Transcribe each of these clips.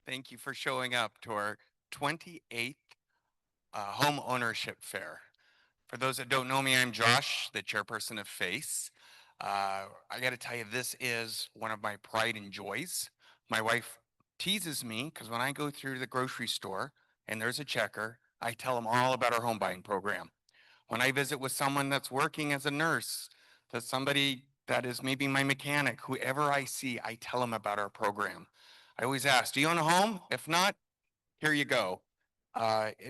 Thank you for showing up to our 28th Home Ownership Fair. For those that don't know me, I'm Josh, the chairperson of FACE. I got to tell you, this is one of my pride and joys. My wife teases me because when I go through the grocery store and there's a checker, I tell them all about our home buying program. When I visit with someone that's working as a nurse, to somebody that is maybe my mechanic, whoever I see, I tell them about our program. I always ask, do you own a home? If not, here you go.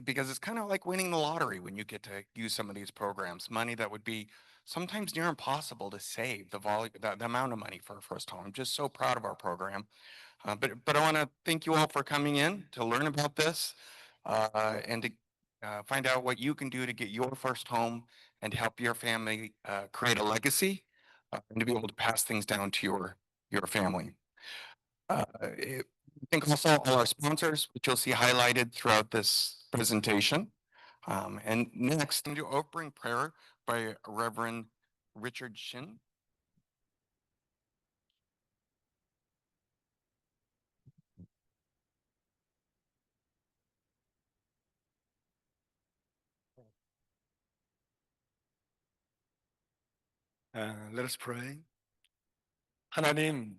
Because it's kind of like winning the lottery when you get to use some of these programs. Money that would be sometimes near impossible to save, the amount of money for a first home. I'm just so proud of our program. But I want to thank you all for coming in to learn about this and to find out what you can do to get your first home and help your family create a legacy and to be able to pass things down to your family. I think also all our sponsors, which you'll see highlighted throughout this presentation. And next, I'm going to do opening prayer by Reverend Richard Shin. Let us pray. 하나님,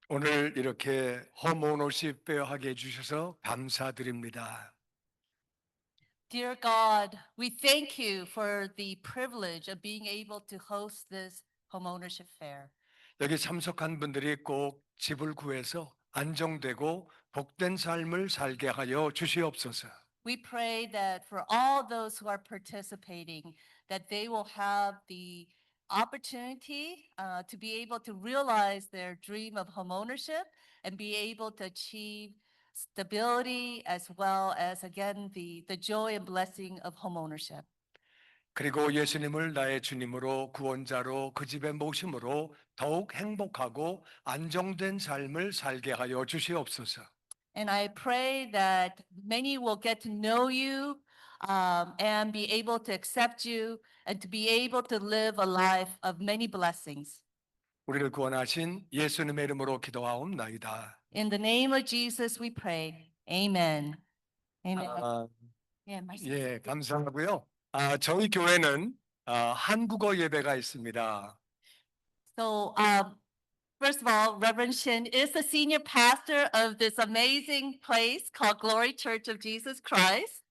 오늘 이렇게 홈오너십 페어 하게 해주셔서 감사드립니다. Dear God, we thank you for the privilege of being able to host this homeownership fair. 여기 참석한 분들이 꼭 집을 구해서 안정되고 복된 삶을 살게 하여 주시옵소서. We pray that for all those who are participating, that they will have the opportunity to be able to realize their dream of homeownership and be able to achieve stability as well as, again, the joy and blessing of homeownership. 그리고 예수님을 나의 주님으로 구원자로 그 집에 모심으로 더욱 행복하고 안정된 삶을 살게 하여 주시옵소서. And I pray that many will get to know you and be able to accept you and to be able to live a life of many blessings. 우리를 구원하신 예수님의 이름으로 기도하옵나이다. In the name of Jesus we pray. Amen. Amen. Yeah, my 예, 감사하고요. 저희 교회는 한국어 예배가 있습니다. So, first of all, Reverend Shin is the senior pastor of this amazing place called Glory Church of Jesus Christ.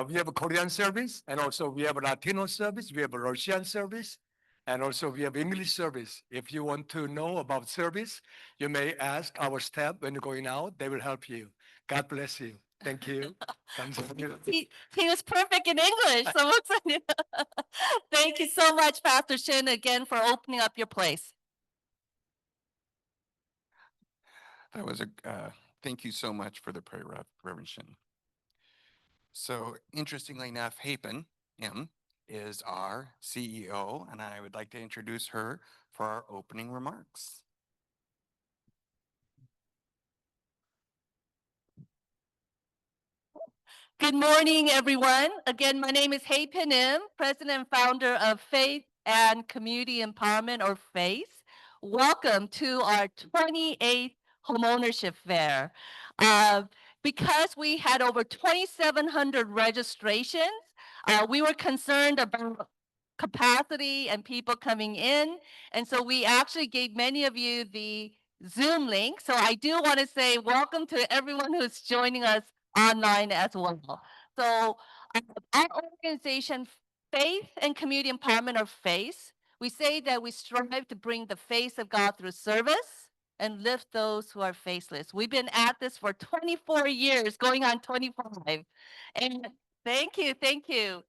We have a Korean service, and also we have a Latino service, we have a Russian service, and also we have English service. If you want to know about service, you may ask our staff when you're going out. They will help you. God bless you. Thank you. 감사합니다. He was perfect in English. So excited. Thank you so much, Pastor Shin, again for opening up your place. That was thank you so much for the prayer, Reverend Shin. So interestingly enough, Hapen, M, is our CEO, and I would like to introduce her for our opening remarks. Good morning, everyone. Again, my name is Hay Pin Im, president and founder of Faith and Community Empowerment, or FACE. Welcome to our 28th Homeownership Fair. Because we had over 2,700 registrations, we were concerned about capacity and people coming in. And so we actually gave many of you the Zoom link. So I do want to say welcome to everyone who's joining us online as well. So our organization, Faith and Community Empowerment, or FACE, we say that we strive to bring the face of God through service and lift those who are faceless. We've been at this for 24 years, going on 25. And thank you, thank you.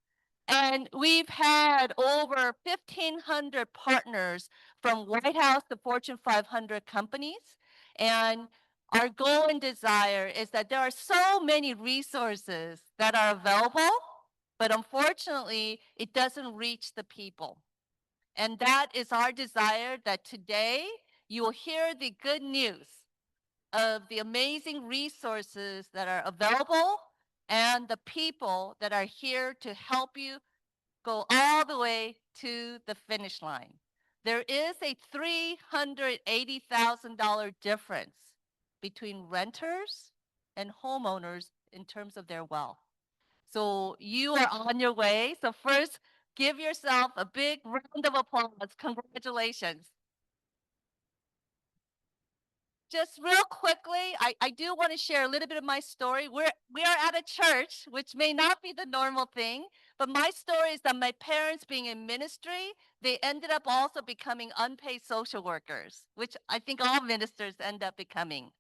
And we've had over 1,500 partners from White House to Fortune 500 companies. And our goal and desire is that there are so many resources that are available, but unfortunately, it doesn't reach the people. And that is our desire, that today you will hear the good news of the amazing resources that are available and the people that are here to help you go all the way to the finish line. There is a $380,000 difference between renters and homeowners in terms of their wealth. So you are on your way. So first, give yourself a big round of applause. Congratulations. Just real quickly, I do want to share a little bit of my story. We are at a church, which may not be the normal thing, but my story is that my parents being in ministry, they ended up also becoming unpaid social workers, which I think all ministers end up becoming.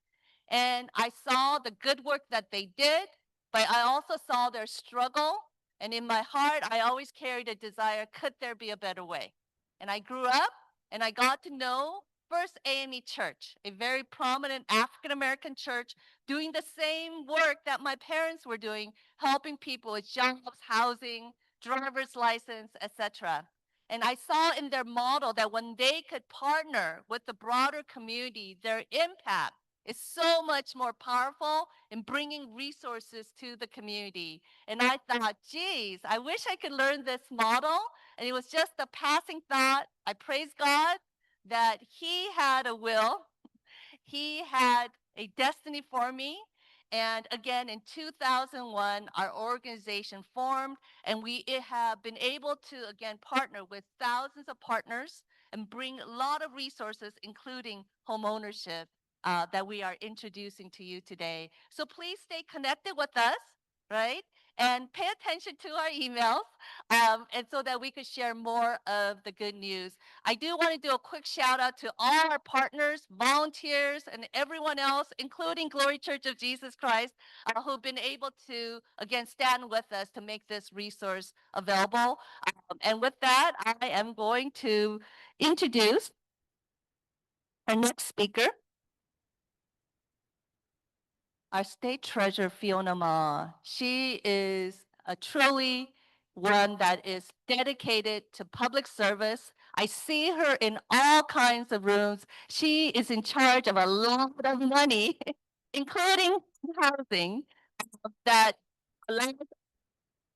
And I saw the good work that they did, but I also saw their struggle. And in my heart, I always carried a desire, could there be a better way? And I grew up and I got to know First AME Church, a very prominent African American church doing the same work that my parents were doing, helping people with jobs, housing, driver's license, etc. And I saw in their model that when they could partner with the broader community, their impact is so much more powerful in bringing resources to the community. And I thought, geez, I wish I could learn this model. And it was just a passing thought. I praise God that He had a will, He had a destiny for me. And again, in 2001, our organization formed, and we have been able to, again, partner with thousands of partners and bring a lot of resources, including homeownership, that we are introducing to you today. So please stay connected with us, right? And pay attention to our emails, and so that we could share more of the good news. I do want to do a quick shout out to all our partners, volunteers, and everyone else, including Glory Church of Jesus Christ, who've been able to, again, stand with us to make this resource available. And with that, I am going to introduce our next speaker, our state treasurer, Fiona Ma. She is a truly one that is dedicated to public service. I see her in all kinds of rooms. She is in charge of a lot of money, including housing, that allows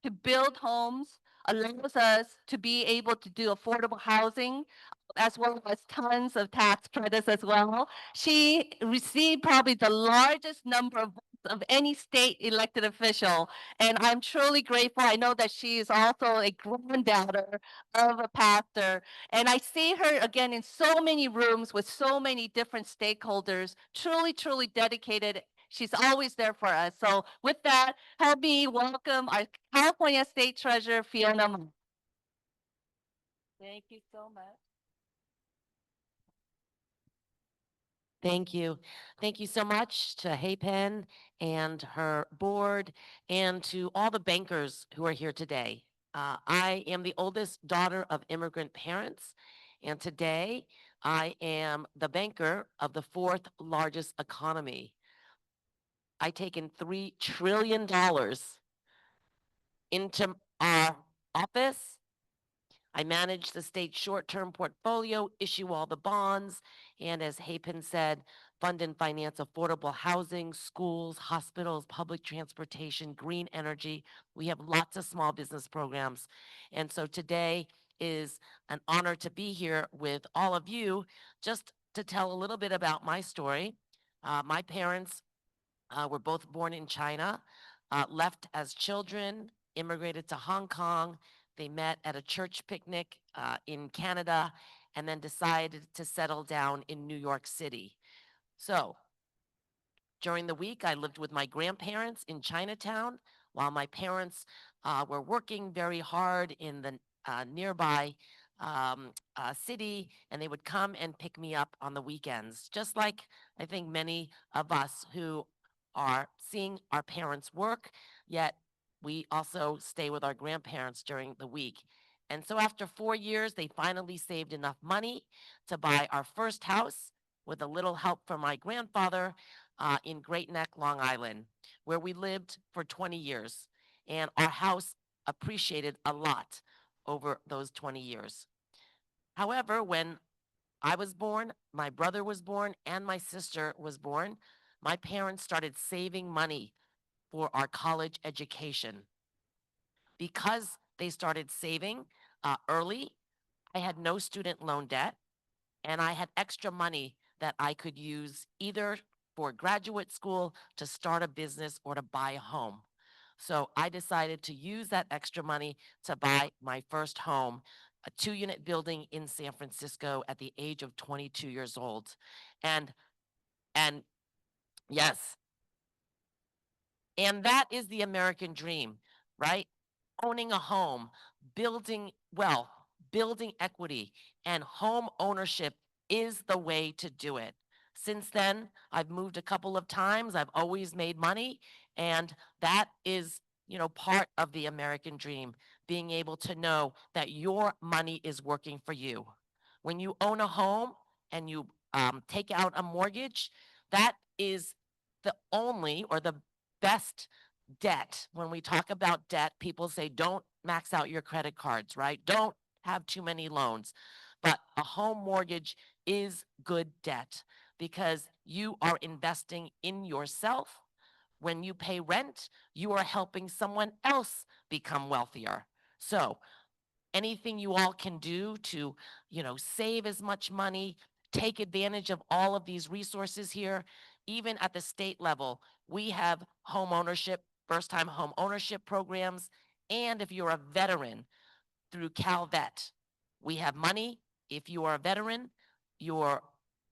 to build homes, allows us to be able to do affordable housing, as well as tons of tax credits as well. She received probably the largest number of votes of any state elected official. And I'm truly grateful. I know that she is also a granddaughter of a pastor. And I see her again in so many rooms with so many different stakeholders, truly, truly dedicated. She's always there for us. So with that, help me welcome our California State Treasurer, Fiona Ma. Thank you so much. Thank you. Thank you so much to Haypen and her board and to all the bankers who are here today. I am the oldest daughter of immigrant parents, and today I am the banker of the fourth largest economy. I take in $3 trillion into our office. I manage the state's short-term portfolio, issue all the bonds, and as Haypen said, fund and finance affordable housing, schools, hospitals, public transportation, green energy. We have lots of small business programs. And so today is an honor to be here with all of you. Just to tell a little bit about my story. My parents were both born in China, left as children, immigrated to Hong Kong. They met at a church picnic in Canada and then decided to settle down in New York City. So during the week, I lived with my grandparents in Chinatown while my parents were working very hard in the nearby city, and they would come and pick me up on the weekends, just like I think many of us who are seeing our parents work, yet we also stay with our grandparents during the week. And so after 4 years, they finally saved enough money to buy our first house with a little help from my grandfather in Great Neck, Long Island, where we lived for 20 years. And our house appreciated a lot over those 20 years. However, when I was born, my brother was born, and my sister was born, my parents started saving money for our college education. Because they started saving early, I had no student loan debt, and I had extra money that I could use either for graduate school, to start a business, or to buy a home. So I decided to use that extra money to buy my first home, a 2-unit building in San Francisco at the age of 22 years old. And and yes, and that is the American dream, right? Owning a home, building wealth, building equity, and home ownership is the way to do it. Since then, I've moved a couple of times. I've always made money, and that is, part of the American dream, being able to know that your money is working for you. When you own a home and you take out a mortgage, that is the only or the best debt. When we talk about debt, people say don't max out your credit cards, right? Don't have too many loans. But a home mortgage is good debt because you are investing in yourself. When you pay rent, you are helping someone else become wealthier. So anything you all can do to, save as much money, take advantage of all of these resources here. Even at the state level, we have home ownership, first time home ownership programs. And if you're a veteran, through CalVet, we have money. If you are a veteran, your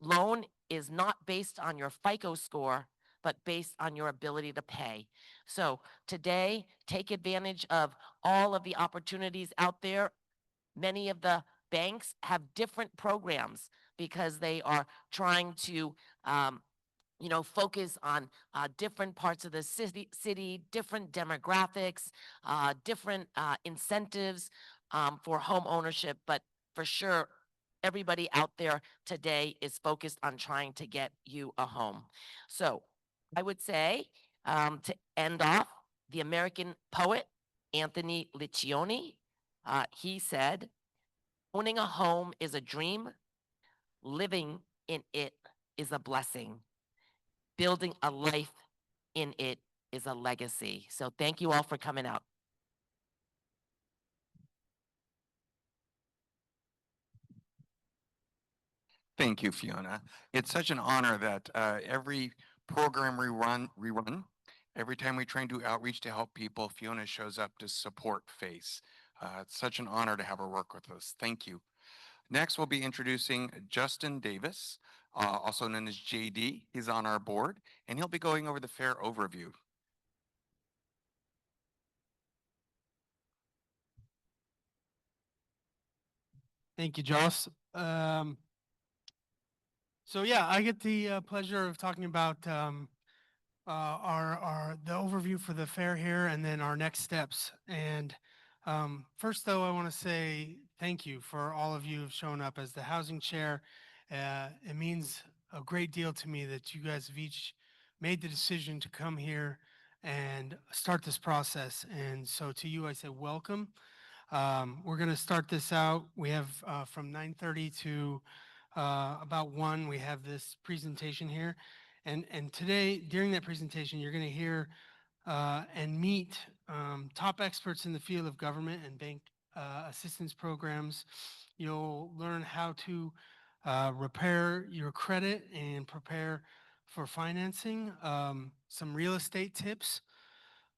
loan is not based on your FICO score, but based on your ability to pay. So today, take advantage of all of the opportunities out there. Many of the banks have different programs because they are trying to focus on different parts of the city, different demographics, different incentives for home ownership. But for sure, everybody out there today is focused on trying to get you a home. So I would say, to end off, the American poet Anthony Liccioni, he said, owning a home is a dream, living in it is a blessing. Building a life in it is a legacy. So thank you all for coming out. Thank you, Fiona. It's such an honor that every program we run, every time we try and do outreach to help people, Fiona shows up to support FACE. It's such an honor to have her work with us. Thank you. Next, we'll be introducing Justin Davis, also known as JD. He's on our board, and he'll be going over the fair overview. Thank you, Joss. So yeah, I get the pleasure of talking about our the overview for the fair here, and then our next steps. And first, though, I want to say thank you for all of you who've shown up as the housing chair. It means a great deal to me that you guys have each made the decision to come here and start this process. And so to you, I say welcome. We're going to start this out. We have from 9:30 to about 1, we have this presentation here. And today, during that presentation, you're going to hear and meet top experts in the field of government and bank assistance programs. You'll learn how to repair your credit and prepare for financing, some real estate tips,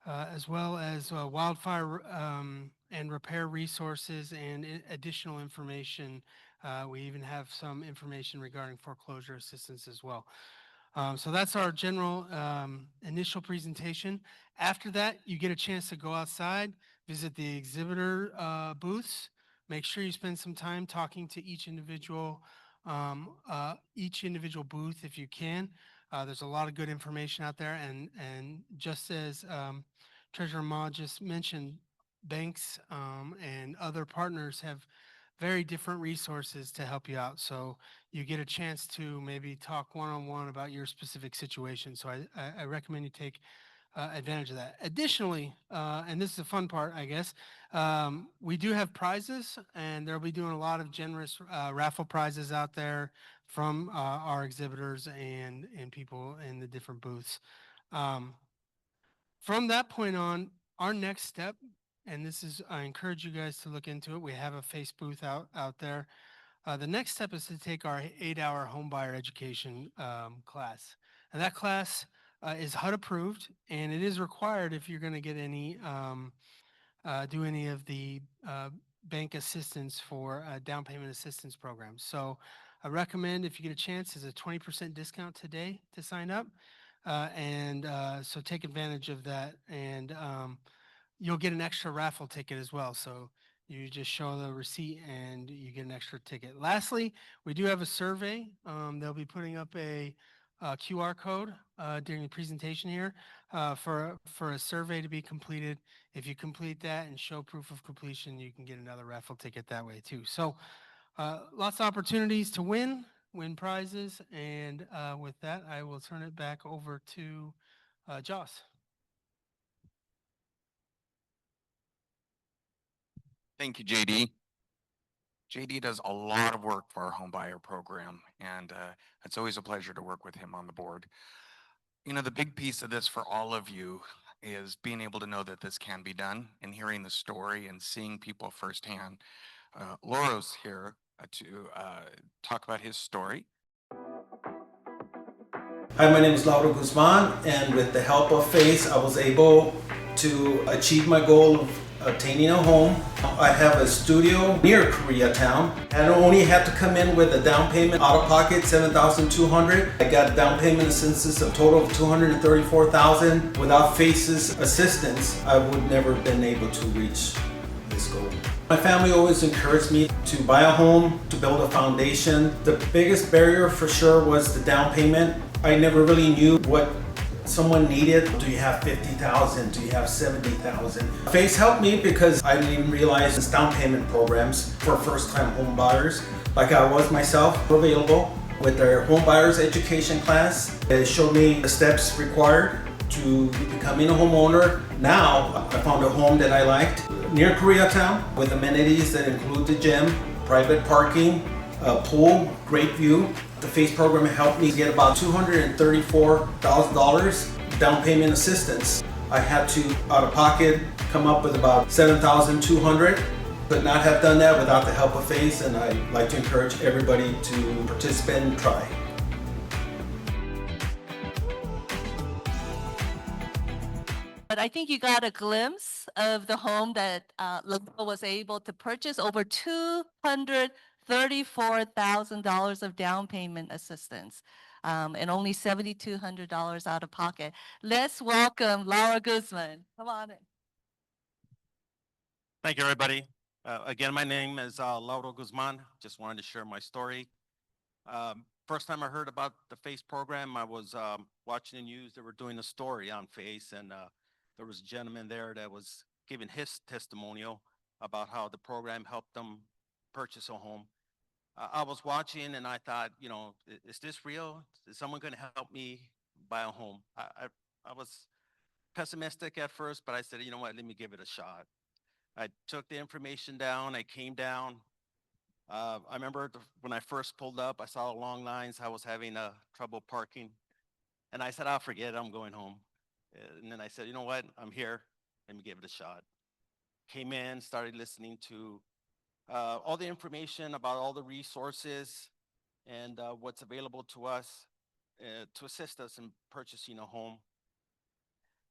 as well as wildfire and repair resources and additional information. We even have some information regarding foreclosure assistance as well. So that's our general initial presentation. After that, you get a chance to go outside, visit the exhibitor booths. Make sure you spend some time talking to each individual booth if you can. There's a lot of good information out there, and just as Treasurer Ma just mentioned, banks and other partners have very different resources to help you out. So you get a chance to maybe talk one-on-one about your specific situation. So I recommend you take advantage of that. Additionally, and this is the fun part, I guess, we do have prizes, and they'll be doing a lot of generous raffle prizes out there from our exhibitors and people in the different booths. From that point on, our next step, and this is, I encourage you guys to look into it. We have a face booth out there. The next step is to take our 8-hour homebuyer education class. And that class is HUD approved, and it is required if you're going to get any, do any of the bank assistance for down payment assistance programs. So I recommend if you get a chance, there's a 20% discount today to sign up. So take advantage of that, and you'll get an extra raffle ticket as well. So you just show the receipt and you get an extra ticket. Lastly, we do have a survey. They'll be putting up a QR code during the presentation here for a survey to be completed. If you complete that and show proof of completion, you can get another raffle ticket that way too. So lots of opportunities to win prizes. And with that, I will turn it back over to Joss. Thank you, JD. JD does a lot of work for our home buyer program, and it's always a pleasure to work with him on the board. You know, the big piece of this for all of you is being able to know that this can be done and hearing the story and seeing people firsthand. Lauro's here to talk about his story. Hi, my name is Lauro Guzman, and with the help of FACE, I was able to achieve my goal of obtaining a home. I have a studio near Koreatown, and I only had to come in with a down payment out of pocket $7,200. I got down payment assistance of total of $234,000. Without FACE's assistance, I would never have been able to reach this goal. My family always encouraged me to buy a home, to build a foundation. The biggest barrier for sure was the down payment. I never really knew what someone needed. Do you have 50,000? Do you have 70,000? FACE helped me because I didn't even realize this down payment programs for first-time home buyers, like I was myself, were available. With their home buyers education class, it showed me the steps required to becoming a homeowner. Now I found a home that I liked near Koreatown with amenities that include the gym, private parking, a pool, great view. The FACE program helped me get about $234,000 down payment assistance. I had to, out of pocket, come up with about $7,200. Could not have done that without the help of FACE, and I'd like to encourage everybody to participate and try. But I think you got a glimpse of the home that Laura was able to purchase, over $234,000 of down payment assistance, and only $7,200 out of pocket. Let's welcome Laura Guzman. Come on in. Thank you, everybody. Again, my name is Lauro Guzman. Just wanted to share my story. First time I heard about the FACE program, I was watching the news. They were doing a story on FACE, and there was a gentleman there that was giving his testimonial about how the program helped them purchase a home. I was watching and I thought, you know, is this real? Is someone going to help me buy a home? I was pessimistic at first, but I said, you know what, let me give it a shot. I took the information down, I came down. I remember when I first pulled up, I saw long lines, I was having trouble parking. And I said, I'll forget it, I'm going home. And then I said, you know what, I'm here, let me give it a shot. Came in, started listening to all the information about all the resources and what's available to us to assist us in purchasing a home.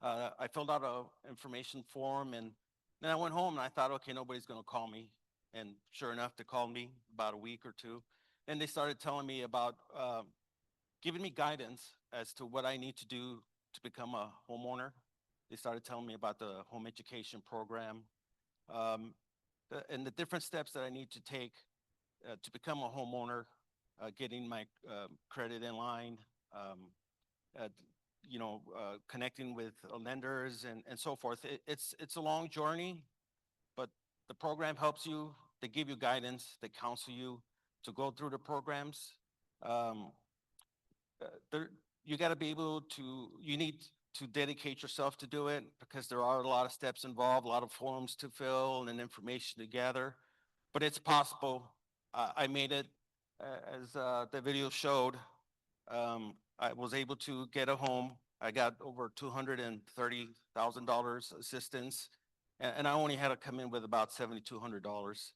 I filled out an information form, and then I went home and I thought, okay, nobody's gonna call me. And sure enough, they called me about a week or two. And they started telling me about giving me guidance as to what I need to do to become a homeowner. They started telling me about the home education program, and the different steps that I need to take to become a homeowner, getting my credit in line, connecting with lenders and so forth. It's a long journey, but the program helps you. They give you guidance, they counsel you to go through the programs. You got to be able to, you need to dedicate yourself to do it because there are a lot of steps involved, a lot of forms to fill and information to gather, but it's possible. I made it as the video showed. I was able to get a home. I got over $230,000 assistance, and I only had to come in with about $7,200.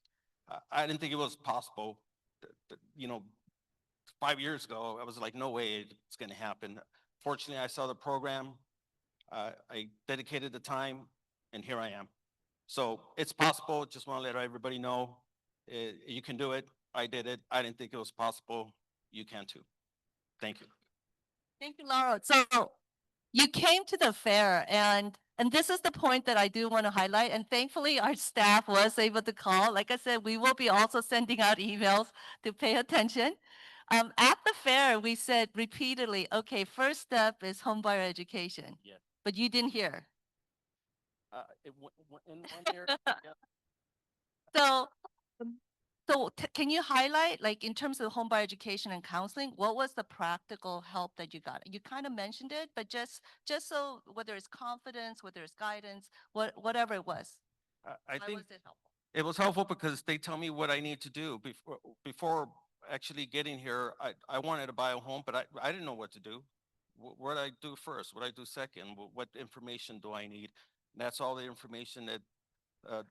I didn't think it was possible. 5 years ago, I was like, no way it's going to happen. Fortunately, I saw the program. I dedicated the time, and here I am. So it's possible. Just want to let everybody know you can do it. I did it. I didn't think it was possible. You can too. Thank you. Thank you, Laura. So you came to the fair, and this is the point that I do want to highlight. And thankfully, our staff was able to call. Like I said, we will be also sending out emails to pay attention. At the fair, we said repeatedly, okay, first step is homebuyer education. Yeah. But you didn't hear. In 1 year, yeah. So, can you highlight, like, in terms of homebuyer education and counseling, what was the practical help that you got? You kind of mentioned it, but just so whether it's confidence, whether it's guidance, whatever it was, I why think was it helpful? it was helpful because they tell me what I need to do before actually getting here. I wanted to buy a home, but I didn't know what to do. What do I do first? What do I do second? What information do I need? And that's all the information that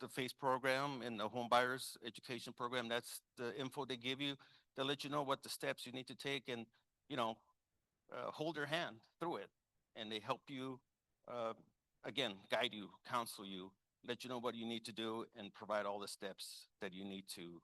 the FACE program and the home buyers education program, that's the info they give you. They'll let you know what the steps you need to take and, you know, hold your hand through it. And they help you, uh, again, guide you, counsel you, let you know what you need to do and provide all the steps that you need to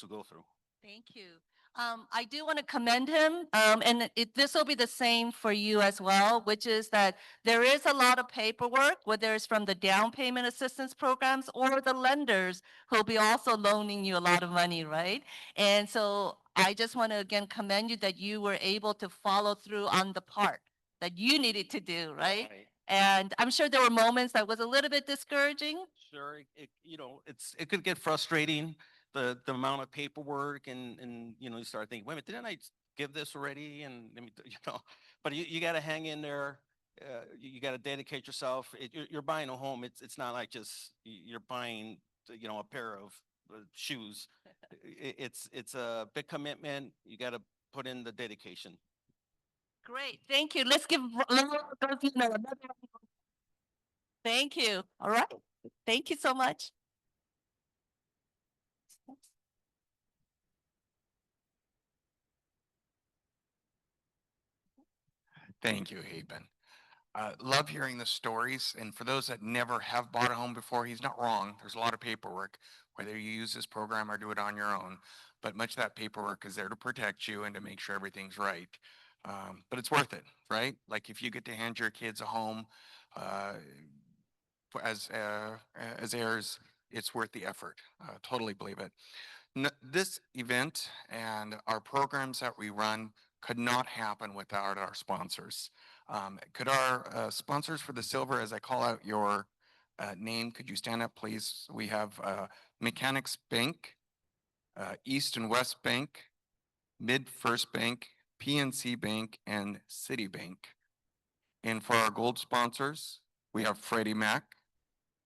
go through. Thank you. I do want to commend him, and this will be the same for you as well, which is that there is a lot of paperwork, whether it's from the down payment assistance programs or the lenders who will be also loaning you a lot of money, right? And so I just want to again commend you that you were able to follow through on the part that you needed to do, right? Right. And I'm sure there were moments that was a little bit discouraging. Sure, you know, it could get frustrating, the amount of paperwork and, you know, you start thinking, wait a minute, didn't I give this already? And let me, you know, but you got to hang in there. You got to dedicate yourself. You're buying a home. It's not like just you're buying, you know, a pair of shoes. It's a big commitment. You got to put in the dedication. Great, thank you. Let's give Laura another round. Thank you. All right. Thank you so much. Thank you, Haben. Love hearing the stories. And for those that never have bought a home before, he's not wrong. There's a lot of paperwork, whether you use this program or do it on your own. But much of that paperwork is there to protect you and to make sure everything's right. But it's worth it, right? Like if you get to hand your kids a home uh, as heirs, it's worth the effort. Totally believe it. This event and our programs that we run could not happen without our sponsors. Could our sponsors for the silver, as I call out your name, could you stand up, please? We have Mechanics Bank, East and West Bank, Mid First Bank, PNC Bank, and Citibank. And for our gold sponsors, we have Freddie Mac,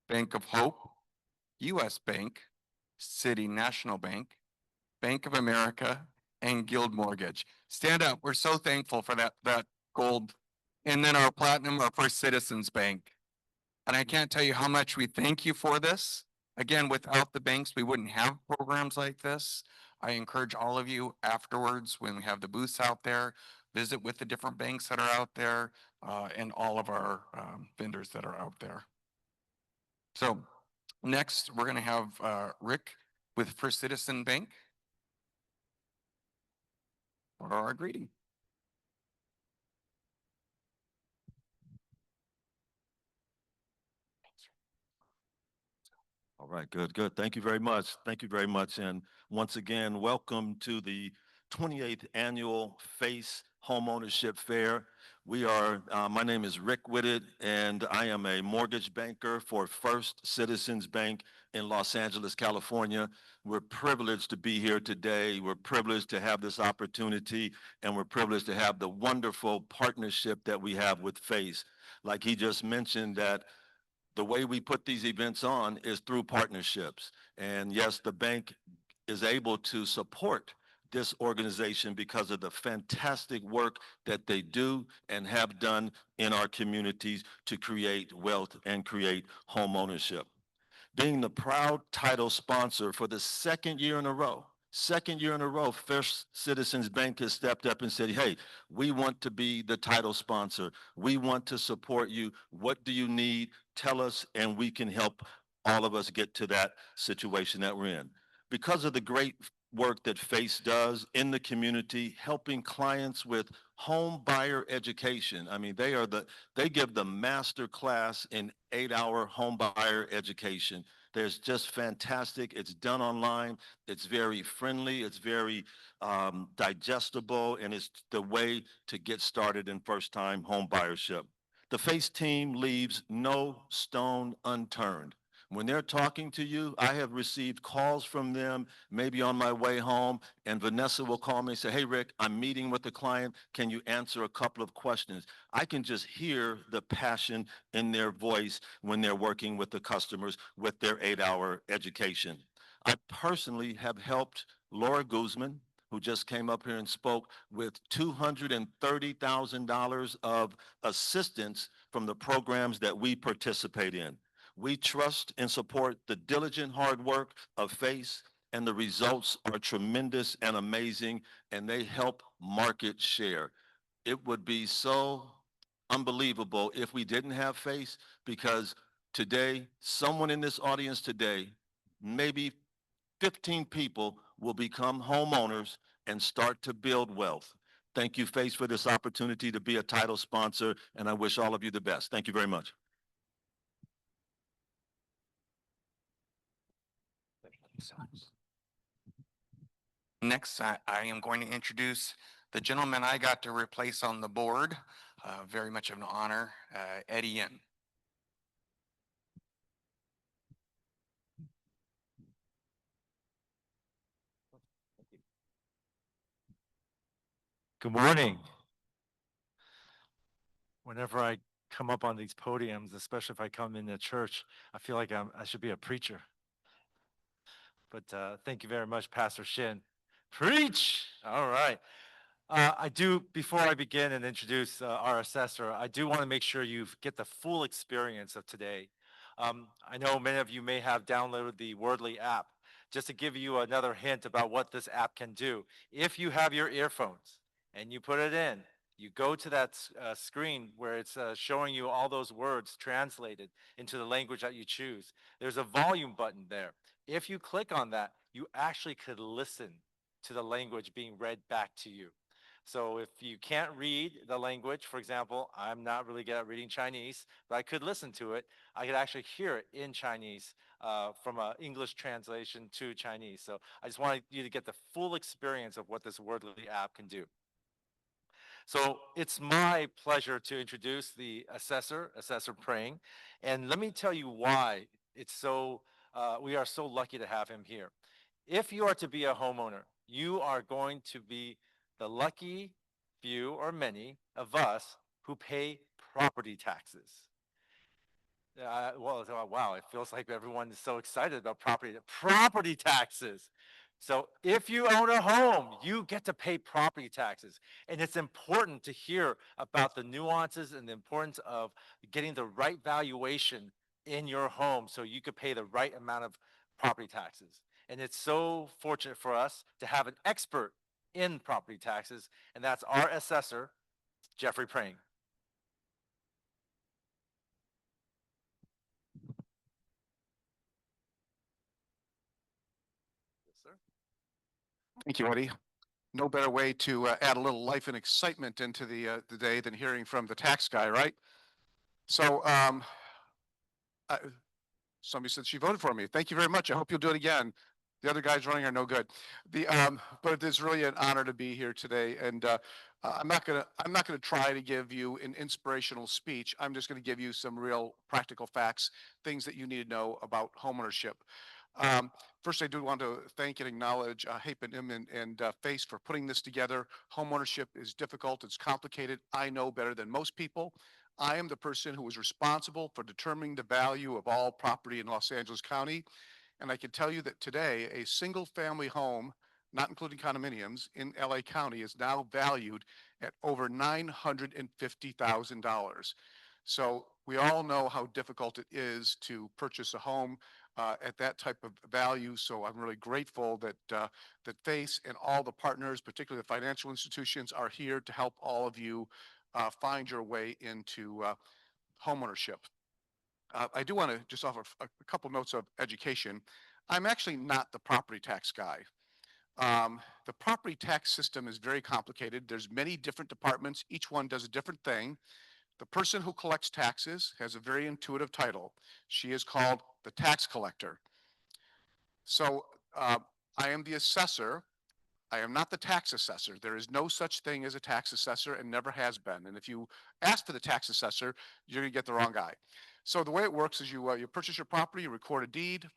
Bank of Hope, US Bank, City National Bank, Bank of America, and Guild Mortgage. Stand up. We're so thankful for that gold. And then our platinum, our First Citizens Bank. And I can't tell you how much we thank you for this. Again, without the banks, we wouldn't have programs like this. I encourage all of you afterwards, when we have the booths out there, visit with the different banks that are out there and all of our vendors that are out there. So next, we're going to have Rick with First Citizen Bank for our greeting. All right, good. Thank you very much. Thank you very much. And once again, welcome to the 28th Annual FACE Homeownership Fair. My name is Rick Whitted, and I am a mortgage banker for First Citizens Bank in Los Angeles, California. We're privileged to be here today. We're privileged to have this opportunity, and we're privileged to have the wonderful partnership that we have with FACE. Like he just mentioned, that the way we put these events on is through partnerships. And yes, the bank is able to support this organization because of the fantastic work that they do and have done in our communities to create wealth and create home ownership. Being the proud title sponsor for the second year in a row, Second year in a row, First Citizens Bank has stepped up and said, hey, we want to be the title sponsor. We want to support you. What do you need? Tell us, and we can help all of us get to that situation that we're in. Because of the great work that FACE does in the community, helping clients with home buyer education. I mean, they give the master class in 8-hour home buyer education. There's just fantastic. It's done online. It's very friendly. It's very digestible, and it's the way to get started in first-time home buyership. The FACE team leaves no stone unturned. When they're talking to you, I have received calls from them, maybe on my way home, and Vanessa will call me and say, hey, Rick, I'm meeting with the client. Can you answer a couple of questions? I can just hear the passion in their voice when they're working with the customers with their 8-hour education. I personally have helped Laura Guzman, who just came up here and spoke, with $230,000 of assistance from the programs that we participate in. We trust and support the diligent hard work of FACE, and the results are tremendous and amazing, and they help market share. It would be so unbelievable if we didn't have FACE, because today, someone in this audience today, maybe 15 people will become homeowners and start to build wealth. Thank you, FACE, for this opportunity to be a title sponsor, and I wish all of you the best. Thank you very much. Next, I am going to introduce the gentleman I got to replace on the board. Very much of an honor, Eddie Yin. Good morning. Whenever I come up on these podiums, especially if I come into church, I feel like I should be a preacher. But thank you very much, Pastor Shin. Preach! All right. Before I begin and introduce our assessor, I do want to make sure you get the full experience of today. I know many of you may have downloaded the Wordly app. Just to give you another hint about what this app can do, if you have your earphones and you put it in, you go to that screen where it's showing you all those words translated into the language that you choose. There's a volume button there. If you click on that, you actually could listen to the language being read back to you. So if you can't read the language, for example, I'm not really good at reading Chinese, but I could listen to it. I could actually hear it in Chinese from an English translation to Chinese. So I just wanted you to get the full experience of what this Wordly app can do. So it's my pleasure to introduce the Assessor Praying. And let me tell you why we are so lucky to have him here. If you are to be a homeowner, you are going to be the lucky few or many of us who pay property taxes. Wow, it feels like everyone is so excited about property taxes. So if you own a home, you get to pay property taxes. And it's important to hear about the nuances and the importance of getting the right valuation in your home so you could pay the right amount of property taxes. And it's so fortunate for us to have an expert in property taxes, and that's our assessor, Jeffrey Prang. Yes, sir. Thank you, Eddie. No better way to add a little life and excitement into the day than hearing from the tax guy, right? So somebody said she voted for me. Thank you very much. I hope you'll do it again. The other guys running are no good. But it's really an honor to be here today. And I'm not gonna try to give you an inspirational speech. I'm just gonna give you some real practical facts, things that you need to know about homeownership. First, I do want to thank and acknowledge Hapen and FACE for putting this together. Homeownership is difficult, it's complicated. I know better than most people. I am the person who is responsible for determining the value of all property in Los Angeles County. And I can tell you that today, a single family home, not including condominiums, in LA County is now valued at over $950,000. So we all know how difficult it is to purchase a home. at that type of value. So I'm really grateful that that FACE and all the partners, particularly the financial institutions, are here to help all of you find your way into homeownership. I do want to just offer a couple notes of education. I'm actually not the property tax guy. The property tax system is very complicated. There's many different departments. Each one does a different thing. The person who collects taxes has a very intuitive title. She is called the tax collector. So I am the assessor. I am not the tax assessor. There is no such thing as a tax assessor and never has been. And if you ask for the tax assessor, you're going to get the wrong guy. So the way it works is you purchase your property, you record a deed.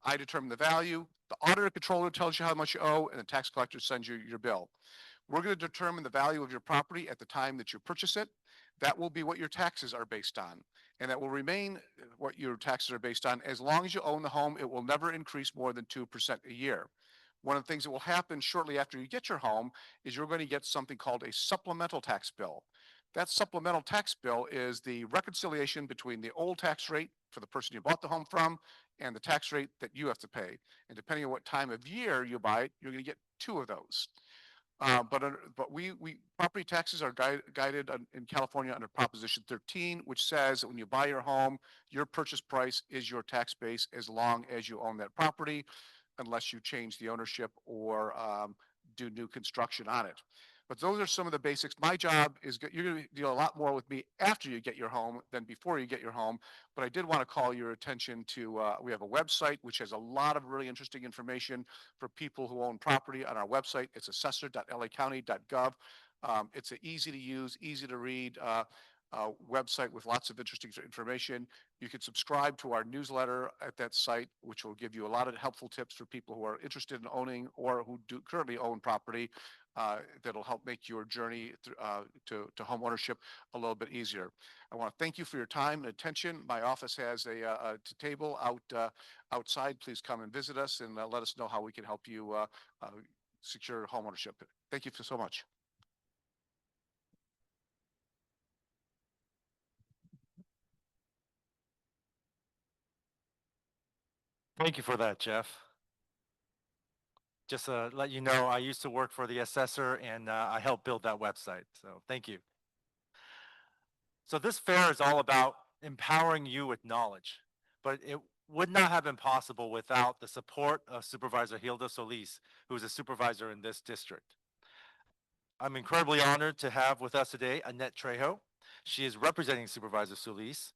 I determine the value. The auditor controller tells you how much you owe, and the tax collector sends you your bill. We're going to determine the value of your property at the time that you purchase it. That will be what your taxes are based on. And that will remain what your taxes are based on. As long as you own the home, it will never increase more than 2% a year. One of the things that will happen shortly after you get your home is you're going to get something called a supplemental tax bill. That supplemental tax bill is the reconciliation between the old tax rate for the person you bought the home from and the tax rate that you have to pay. And depending on what time of year you buy it, you're going to get two of those. But we property taxes are guided in California under Proposition 13, which says that when you buy your home, your purchase price is your tax base as long as you own that property, unless you change the ownership or do new construction on it. But those are some of the basics. My job is you're going to deal a lot more with me after you get your home than before you get your home. But I did want to call your attention to, we have a website which has a lot of really interesting information for people who own property on our website. It's assessor.lacounty.gov. It's an easy to use, easy to read website with lots of interesting information. You can subscribe to our newsletter at that site, which will give you a lot of helpful tips for people who are interested in owning or who do currently own property. That'll help make your journey to home ownership a little bit easier. I want to thank you for your time and attention. My office has a table outside. Please come and visit us and let us know how we can help you secure home ownership. Thank you so much. Thank you for that, Jeff. Just to let you know, I used to work for the assessor and I helped build that website. So thank you. So this fair is all about empowering you with knowledge, but it would not have been possible without the support of Supervisor Hilda Solis, who is a supervisor in this district. I'm incredibly honored to have with us today Annette Trejo. She is representing Supervisor Solis.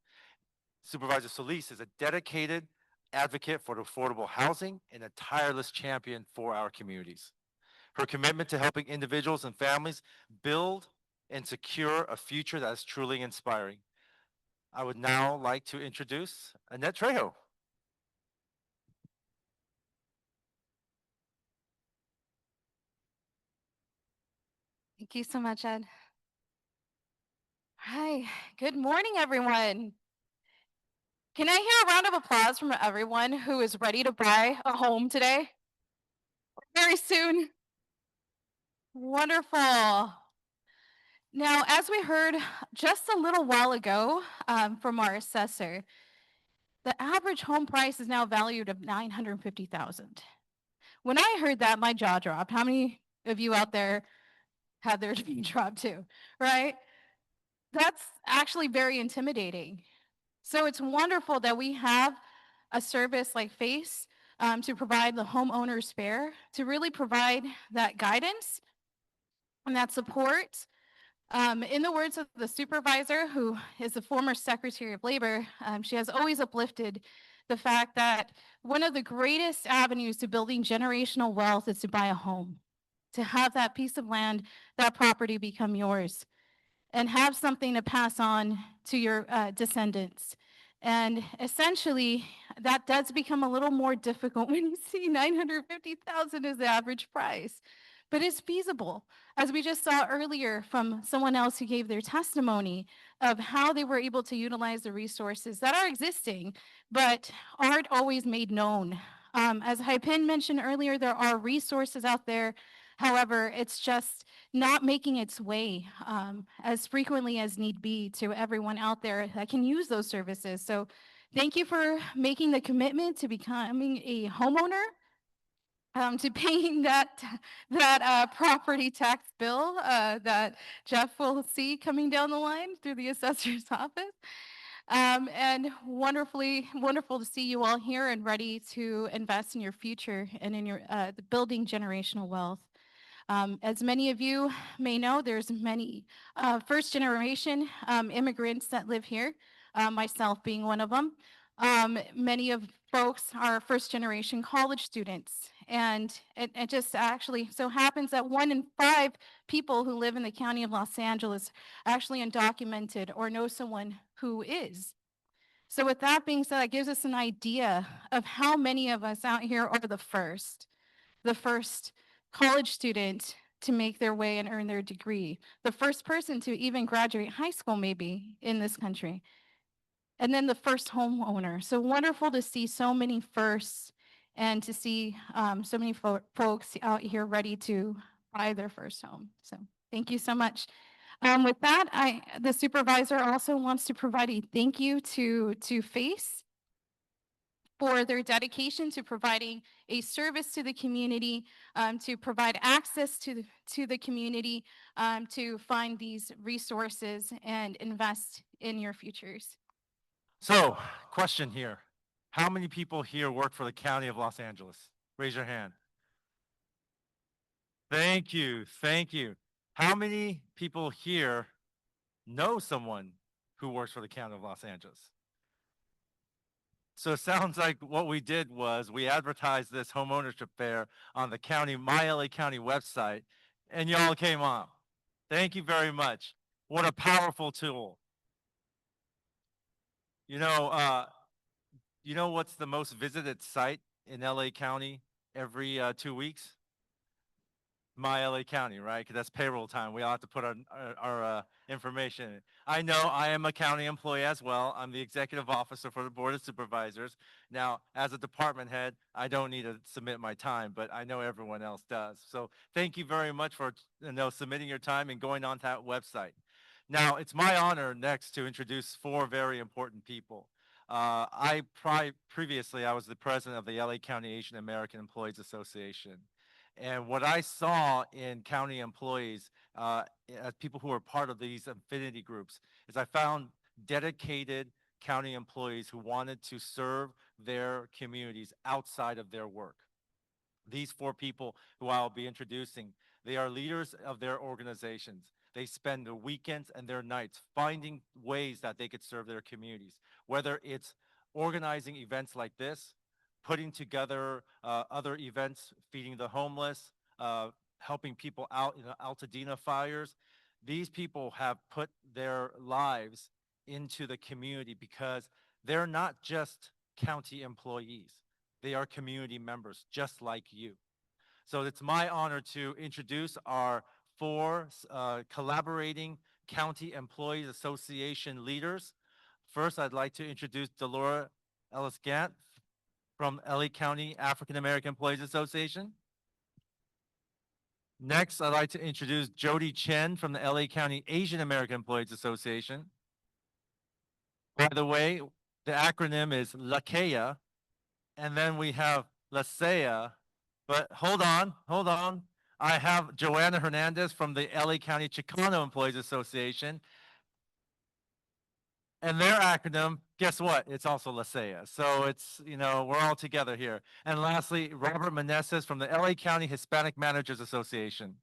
Supervisor Solis is a dedicated advocate for affordable housing and a tireless champion for our communities. Her commitment to helping individuals and families build and secure a future that is truly inspiring. I would now like to introduce Annette Trejo. Thank you so much, Ed. Hi, good morning, everyone. Can I hear a round of applause from everyone who is ready to buy a home today? Very soon. Wonderful. Now, as we heard just a little while ago from our assessor, the average home price is now valued at $950,000. When I heard that, my jaw dropped. How many of you out there had their jaw dropped too, right? That's actually very intimidating. So it's wonderful that we have a service like FACE to provide the homeowner's fair, to really provide that guidance and that support. In the words of the supervisor, who is the former Secretary of Labor, she has always uplifted the fact that one of the greatest avenues to building generational wealth is to buy a home, to have that piece of land, that property become yours, and have something to pass on to your descendants. And essentially, that does become a little more difficult when you see $950,000 as the average price. But it's feasible, as we just saw earlier from someone else who gave their testimony of how they were able to utilize the resources that are existing, but aren't always made known. As Haipin mentioned earlier, there are resources out there. However, it's just not making its way as frequently as need be to everyone out there that can use those services. So Thank you for making the commitment to becoming a homeowner, to paying that property tax bill that Jeff will see coming down the line through the assessor's office. And wonderful to see you all here and ready to invest in your future and in your the building generational wealth. As many of you may know, there's many first generation immigrants that live here, myself being one of them. Many of folks are first generation college students. And it just actually so happens that 1 in 5 people who live in the county of Los Angeles are actually undocumented or know someone who is. So with that being said, that gives us an idea of how many of us out here are the first college student to make their way and earn their degree, the first person to even graduate high school maybe in this country, and then the first homeowner. So wonderful to see so many firsts and to see so many folks out here ready to buy their first home. So thank you so much. With that, the supervisor also wants to provide a thank you to FACE for their dedication to providing a service to the community, to provide access to the community, to find these resources and invest in your futures. So, question here. How many people here work for the County of Los Angeles? Raise your hand. Thank you. Thank you. How many people here know someone who works for the County of Los Angeles? So it sounds like what we did was we advertised this homeownership fair on the county, my LA County website, and y'all came on. Thank you very much. What a powerful tool. You know what's the most visited site in LA County every 2 weeks? My LA County, right? Because that's payroll time. We all have to put our information in. I know I am a county employee as well. I'm the executive officer for the Board of Supervisors. Now, as a department head, I don't need to submit my time, but I know everyone else does. So thank you very much for submitting your time and going on to that website. Now, it's my honor next to introduce 4 very important people. Previously, I was the president of the LA County Asian American Employees Association. And what I saw in county employees, as people who are part of these affinity groups, is I found dedicated county employees who wanted to serve their communities outside of their work. These 4 people who I'll be introducing, they are leaders of their organizations. They spend their weekends and their nights finding ways that they could serve their communities, whether it's organizing events like this, putting together other events, feeding the homeless, helping people out in the Altadena fires. These people have put their lives into the community because they're not just county employees. They are community members just like you. So it's my honor to introduce our 4 collaborating County Employees Association leaders. First, I'd like to introduce Delora Ellis-Gant from LA County African American Employees Association. Next, I'd like to introduce Jody Chen from the LA County Asian American Employees Association. By the way, the acronym is LACEA, and then we have LACEA, but hold on. I have Joanna Hernandez from the LA County Chicano Employees Association. And their acronym, guess what? It's also LACEA. So it's, we're all together here. And lastly, Robert Meneses from the LA County Hispanic Managers Association.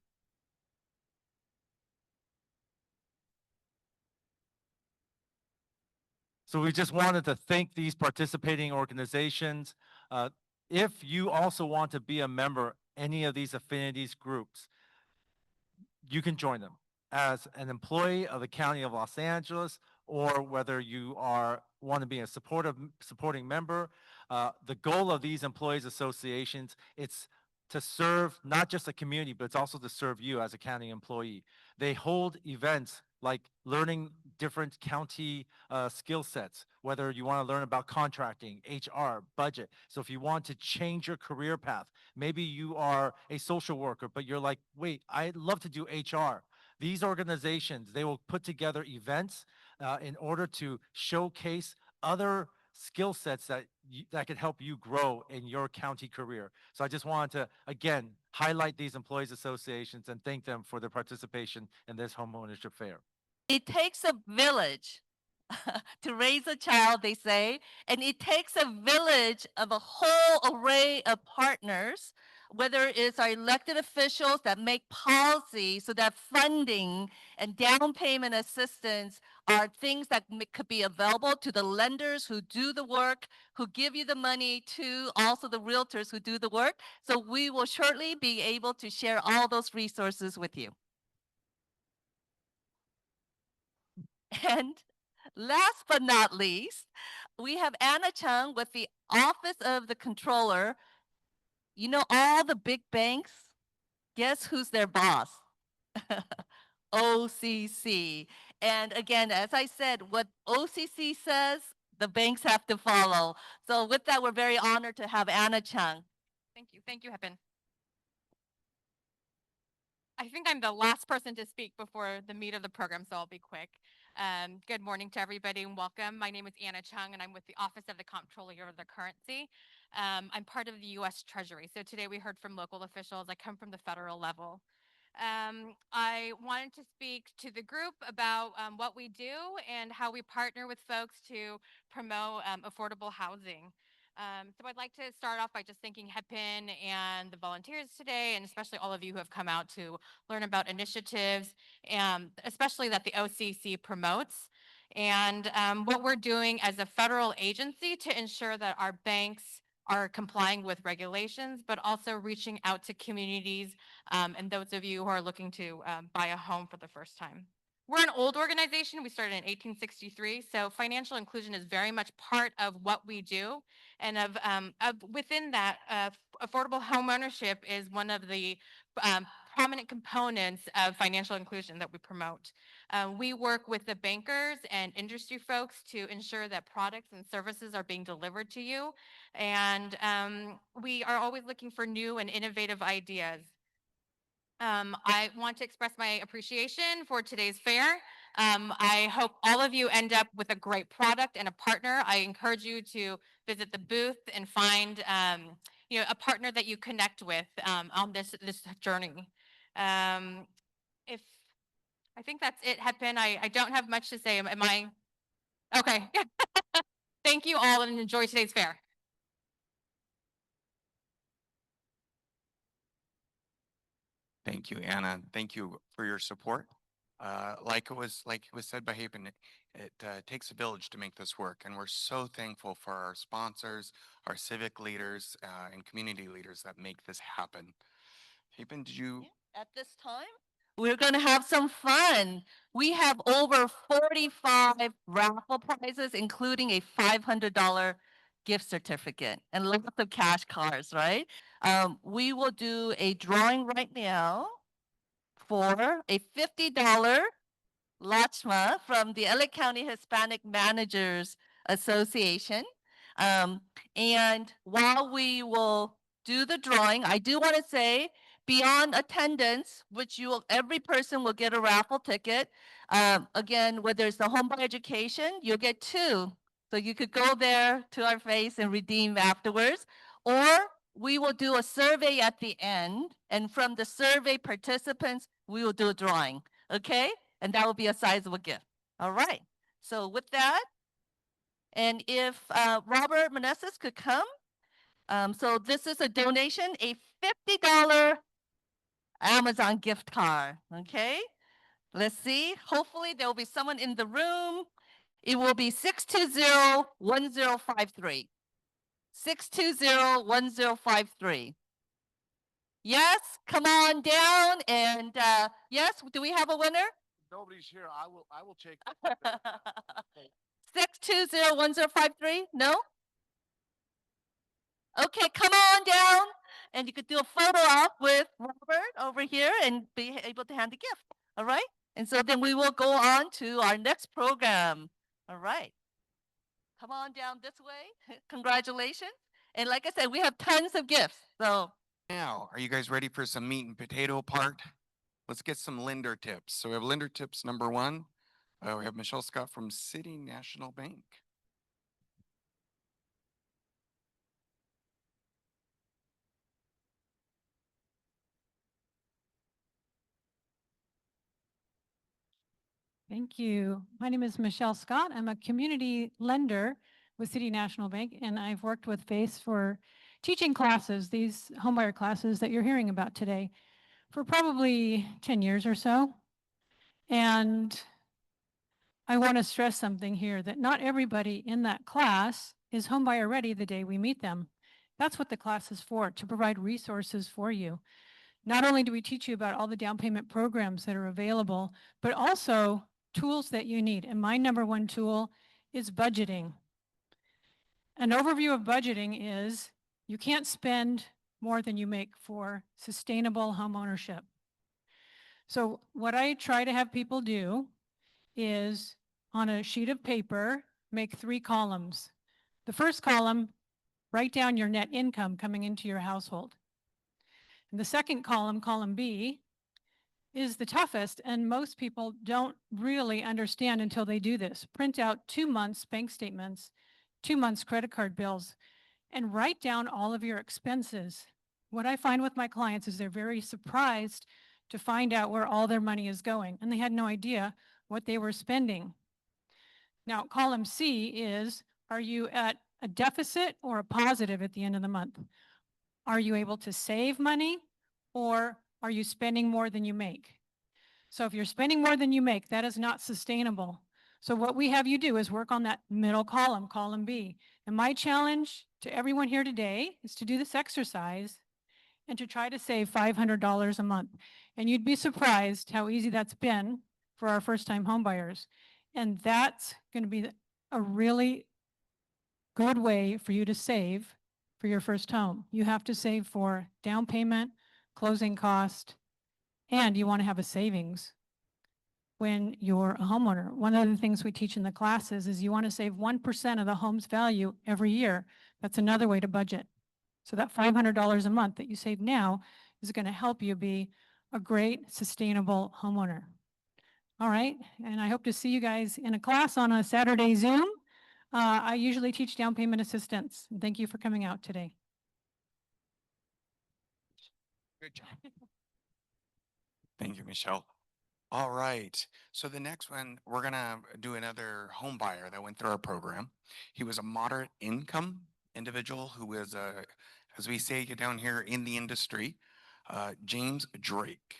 So we just wanted to thank these participating organizations. If you also want to be a member any of these affinities groups, you can join them as an employee of the County of Los Angeles, or whether you want to be a supporting member. The goal of these employees associations, it's to serve not just the community, but it's also to serve you as a county employee. They hold events like learning different county skill sets, whether you want to learn about contracting, HR, budget. So if you want to change your career path, maybe you are a social worker, but you're like, wait, I'd love to do HR. These organizations, they will put together events in order to showcase other skill sets that could help you grow in your county career. So I just wanted to, again, highlight these employees associations and thank them for their participation in this homeownership fair. It takes a village to raise a child, they say, and it takes a village of a whole array of partners, whether it's our elected officials that make policy so that funding and down payment assistance are things that could be available to the lenders who do the work, who give you the money, to also the realtors who do the work. So we will shortly be able to share all those resources with you. And last but not least, we have Anna Chung with the Office of the Controller. You know, all the big banks, guess who's their boss? OCC. And again, as I said, what OCC says, the banks have to follow. So with that, we're very honored to have Anna Chung. Thank you. Thank you, Hepin. I think I'm the last person to speak before the meat of the program, so I'll be quick. Good morning to everybody and welcome. My name is Anna Chung and I'm with the Office of the Comptroller of the Currency. I'm part of the U.S. Treasury. So today we heard from local officials. I come from the federal level. I wanted to speak to the group about what we do and how we partner with folks to promote affordable housing. So I'd like to start off by just thanking Hepin and the volunteers today, and especially all of you who have come out to learn about initiatives, especially that the OCC promotes, and what we're doing as a federal agency to ensure that our banks are complying with regulations, but also reaching out to communities and those of you who are looking to buy a home for the first time. We're an old organization. We started in 1863, so financial inclusion is very much part of what we do. And within that, affordable home ownership is one of the prominent components of financial inclusion that we promote. We work with the bankers and industry folks to ensure that products and services are being delivered to you. And we are always looking for new and innovative ideas. I want to express my appreciation for today's fair. I hope all of you end up with a great product and a partner. I encourage you to visit the booth and find a partner that you connect with on this journey. If I think that's it, Hepin. I don't have much to say. Am I okay? Thank you all and enjoy today's fair. Thank you, Anna. Thank you for your support. Like it was said by Hapen, it takes a village to make this work, and we're so thankful for our sponsors, our civic leaders, and community leaders that make this happen. Hapen, did you? At this time, we're going to have some fun. We have over 45 raffle prizes, including a $500 gift certificate and lots of cash cards, right? We will do a drawing right now for a $50 Lachma from the LA County Hispanic Managers Association. And while we will do the drawing, I do want to say beyond attendance, which every person will get a raffle ticket. Again, whether it's the home by education, you'll get 2. So you could go there to our face and redeem afterwards, or we will do a survey at the end, and from the survey participants, we will do a drawing, okay? And that will be a sizable gift. All right. So with that, and if Robert Meneses could come. So this is a donation, a $50 Amazon gift card, okay? Let's see. Hopefully there will be someone in the room. It will be 620-1053. 620-1053. Yes, come on down. And yes, do we have a winner? Nobody's here. I will take. 620-1053. No? Okay, come on down. And you could do a photo op with Robert over here and be able to hand the gift. All right? And so then we will go on to our next program. All right. Come on down this way. Congratulations. And like I said, we have tons of gifts. So Now, are you guys ready for some meat and potato part? Let's get some lender tips. So we have lender tips number 1. We have Michelle Scott from City National Bank. Thank you. My name is Michelle Scott. I'm a community lender with City National Bank, and I've worked with FACE for teaching classes, these homebuyer classes that you're hearing about today, for probably 10 years or so. And I want to stress something here, that not everybody in that class is homebuyer ready the day we meet them. That's what the class is for, to provide resources for you. Not only do we teach you about all the down payment programs that are available, but also tools that you need. And my number one tool is budgeting. An overview of budgeting is you can't spend more than you make for sustainable home ownership. So what I try to have people do is on a sheet of paper, make 3 columns. The first column, write down your net income coming into your household. And the second column, column B, is the toughest, and most people don't really understand until they do this. Print out 2 months bank statements, 2 months credit card bills, and write down all of your expenses. What I find with my clients is they're very surprised to find out where all their money is going, and they had no idea what they were spending. Now, column C is, are you at a deficit or a positive at the end of the month? Are you able to save money, or are you spending more than you make? So if you're spending more than you make, that is not sustainable. So what we have you do is work on that middle column, column B. And my challenge to everyone here today is to do this exercise and to try to save $500 a month. And you'd be surprised how easy that's been for our first-time homebuyers. And that's going to be a really good way for you to save for your first home. You have to save for down payment, closing cost, and you want to have a savings when you're a homeowner. One of the things we teach in the classes is you want to save 1% of the home's value every year. That's another way to budget. So that $500 a month that you save now is going to help you be a great, sustainable homeowner. All right, and I hope to see you guys in a class on a Saturday Zoom. I usually teach down payment assistance. Thank you for coming out today. Good job. Thank you, Michelle. All right. So the next one, we're going to do another home buyer that went through our program. He was a moderate income individual who was, as we say down here in the industry, James Drake.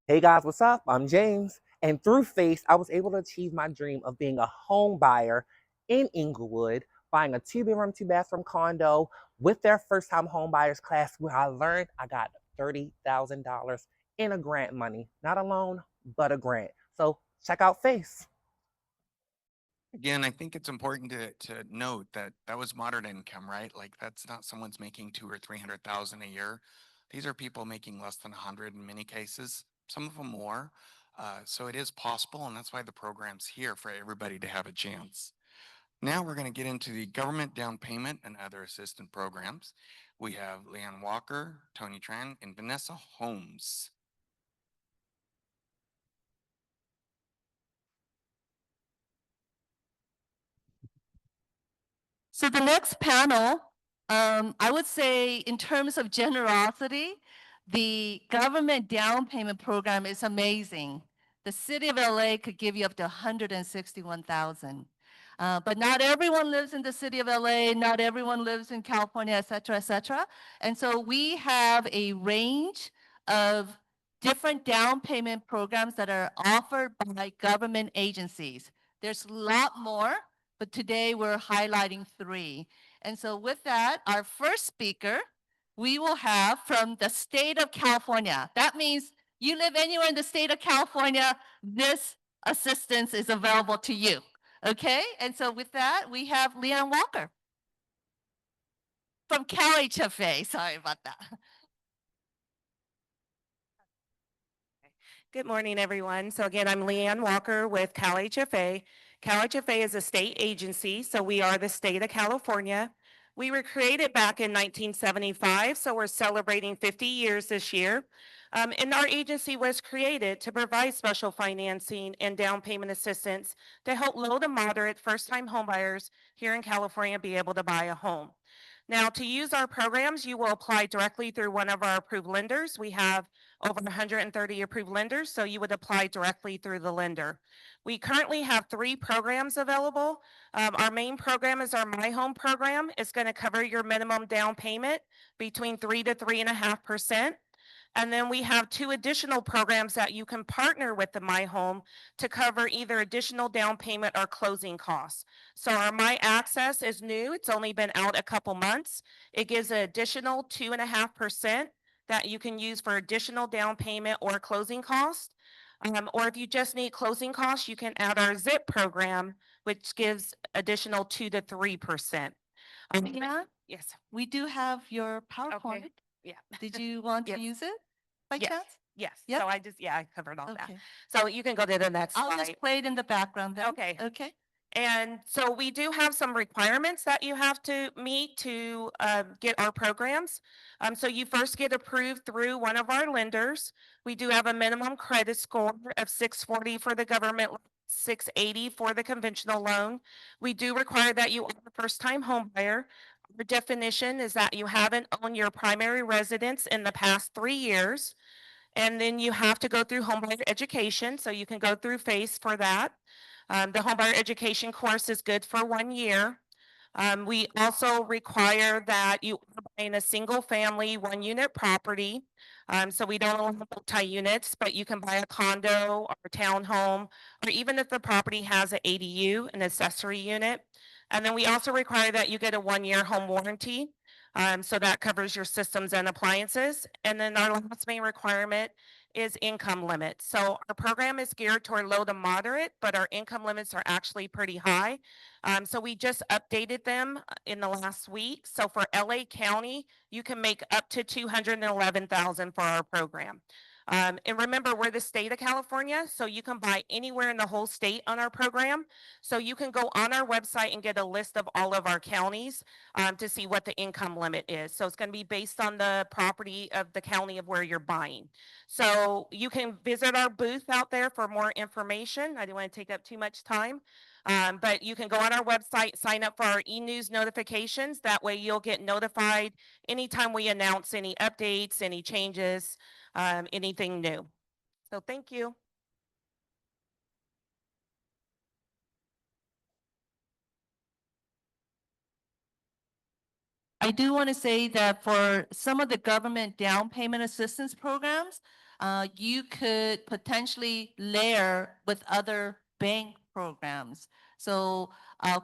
Hey guys, what's up? I'm James. And through FACE, I was able to achieve my dream of being a home buyer in Inglewood, buying a 2-bedroom, 2-bathroom condo with their first-time home buyers class, where I learned I got $30,000 in a grant money. Not a loan, but a grant. So check out FACE. Again, I think it's important to note that that was moderate income, right? Like that's not someone's making 200,000 or 300,000 a year. These are people making less than 100 in many cases, some of them more. So it is possible, and that's why the program's here for everybody to have a chance. Now we're going to get into the government down payment and other assistance programs. We have Leanne Walker, Tony Tran, and Vanessa Holmes. So the next panel, I would say in terms of generosity, the government down payment program is amazing. The city of LA could give you up to $161,000. But not everyone lives in the city of LA, not everyone lives in California, et cetera, et cetera. And so we have a range of different down payment programs that are offered by government agencies. There's a lot more, but today we're highlighting 3. And so with that, our first speaker, we will have from the state of California. That means you live anywhere in the state of California, this assistance is available to you. Okay, and so with that, we have Leanne Walker from CalHFA. Sorry about that. Good morning, everyone. So again, I'm Leanne Walker with CalHFA. CalHFA is a state agency, so we are the state of California. We were created back in 1975, so we're celebrating 50 years this year. And our agency was created to provide special financing and down payment assistance to help low to moderate first-time homebuyers here in California be able to buy a home. Now, to use our programs, you will apply directly through one of our approved lenders. We have over 130 approved lenders, so you would apply directly through the lender. We currently have 3 programs available. Our main program is our My Home program. It's going to cover your minimum down payment between 3 to 3.5%. And then we have 2 additional programs that you can partner with the My Home to cover either additional down payment or closing costs. So our My Access is new. It's only been out a couple months. It gives an additional 2.5% that you can use for additional down payment or closing costs. Or if you just need closing costs, you can add our ZIP program, which gives additional 2 to 3%. Yeah, Yes. we do have your PowerPoint. Yeah. Did you want to Yes. use it by Yes. chance? Yes. Yep. So I covered all that. Okay. So you can go to the next I'll slide. just play it in the background then. Okay. Okay. And so we do have some requirements that you have to meet to get our programs. So you first get approved through one of our lenders. We do have a minimum credit score of 640 for the government, 680 for the conventional loan. We do require that you are a first-time home buyer. The definition is that you haven't owned your primary residence in the past 3 years. And then you have to go through homebuyer education, so you can go through FACE for that. The homebuyer education course is good for 1 year. We also require that you are buying a single family, 1-unit property. So we don't allow multi-units, but you can buy a condo or a townhome, or even if the property has an ADU, an accessory unit. And then we also require that you get a 1-year home warranty. So that covers your systems and appliances. And then our last main requirement is income limit. So our program is geared toward low to moderate, but our income limits are actually pretty high. So we just updated them in the last week. So for LA County, you can make up to $211,000 for our program. And remember, we're the state of California, so you can buy anywhere in the whole state on our program. So you can go on our website and get a list of all of our counties to see what the income limit is. So it's going to be based on the property of the county of where you're buying. So you can visit our booth out there for more information. I don't want to take up too much time. But you can go on our website, sign up for our e-news notifications. That way you'll get notified anytime we announce any updates, any changes, anything new. So thank you. I do want to say that for some of the government down payment assistance programs, you could potentially layer with other bank programs. So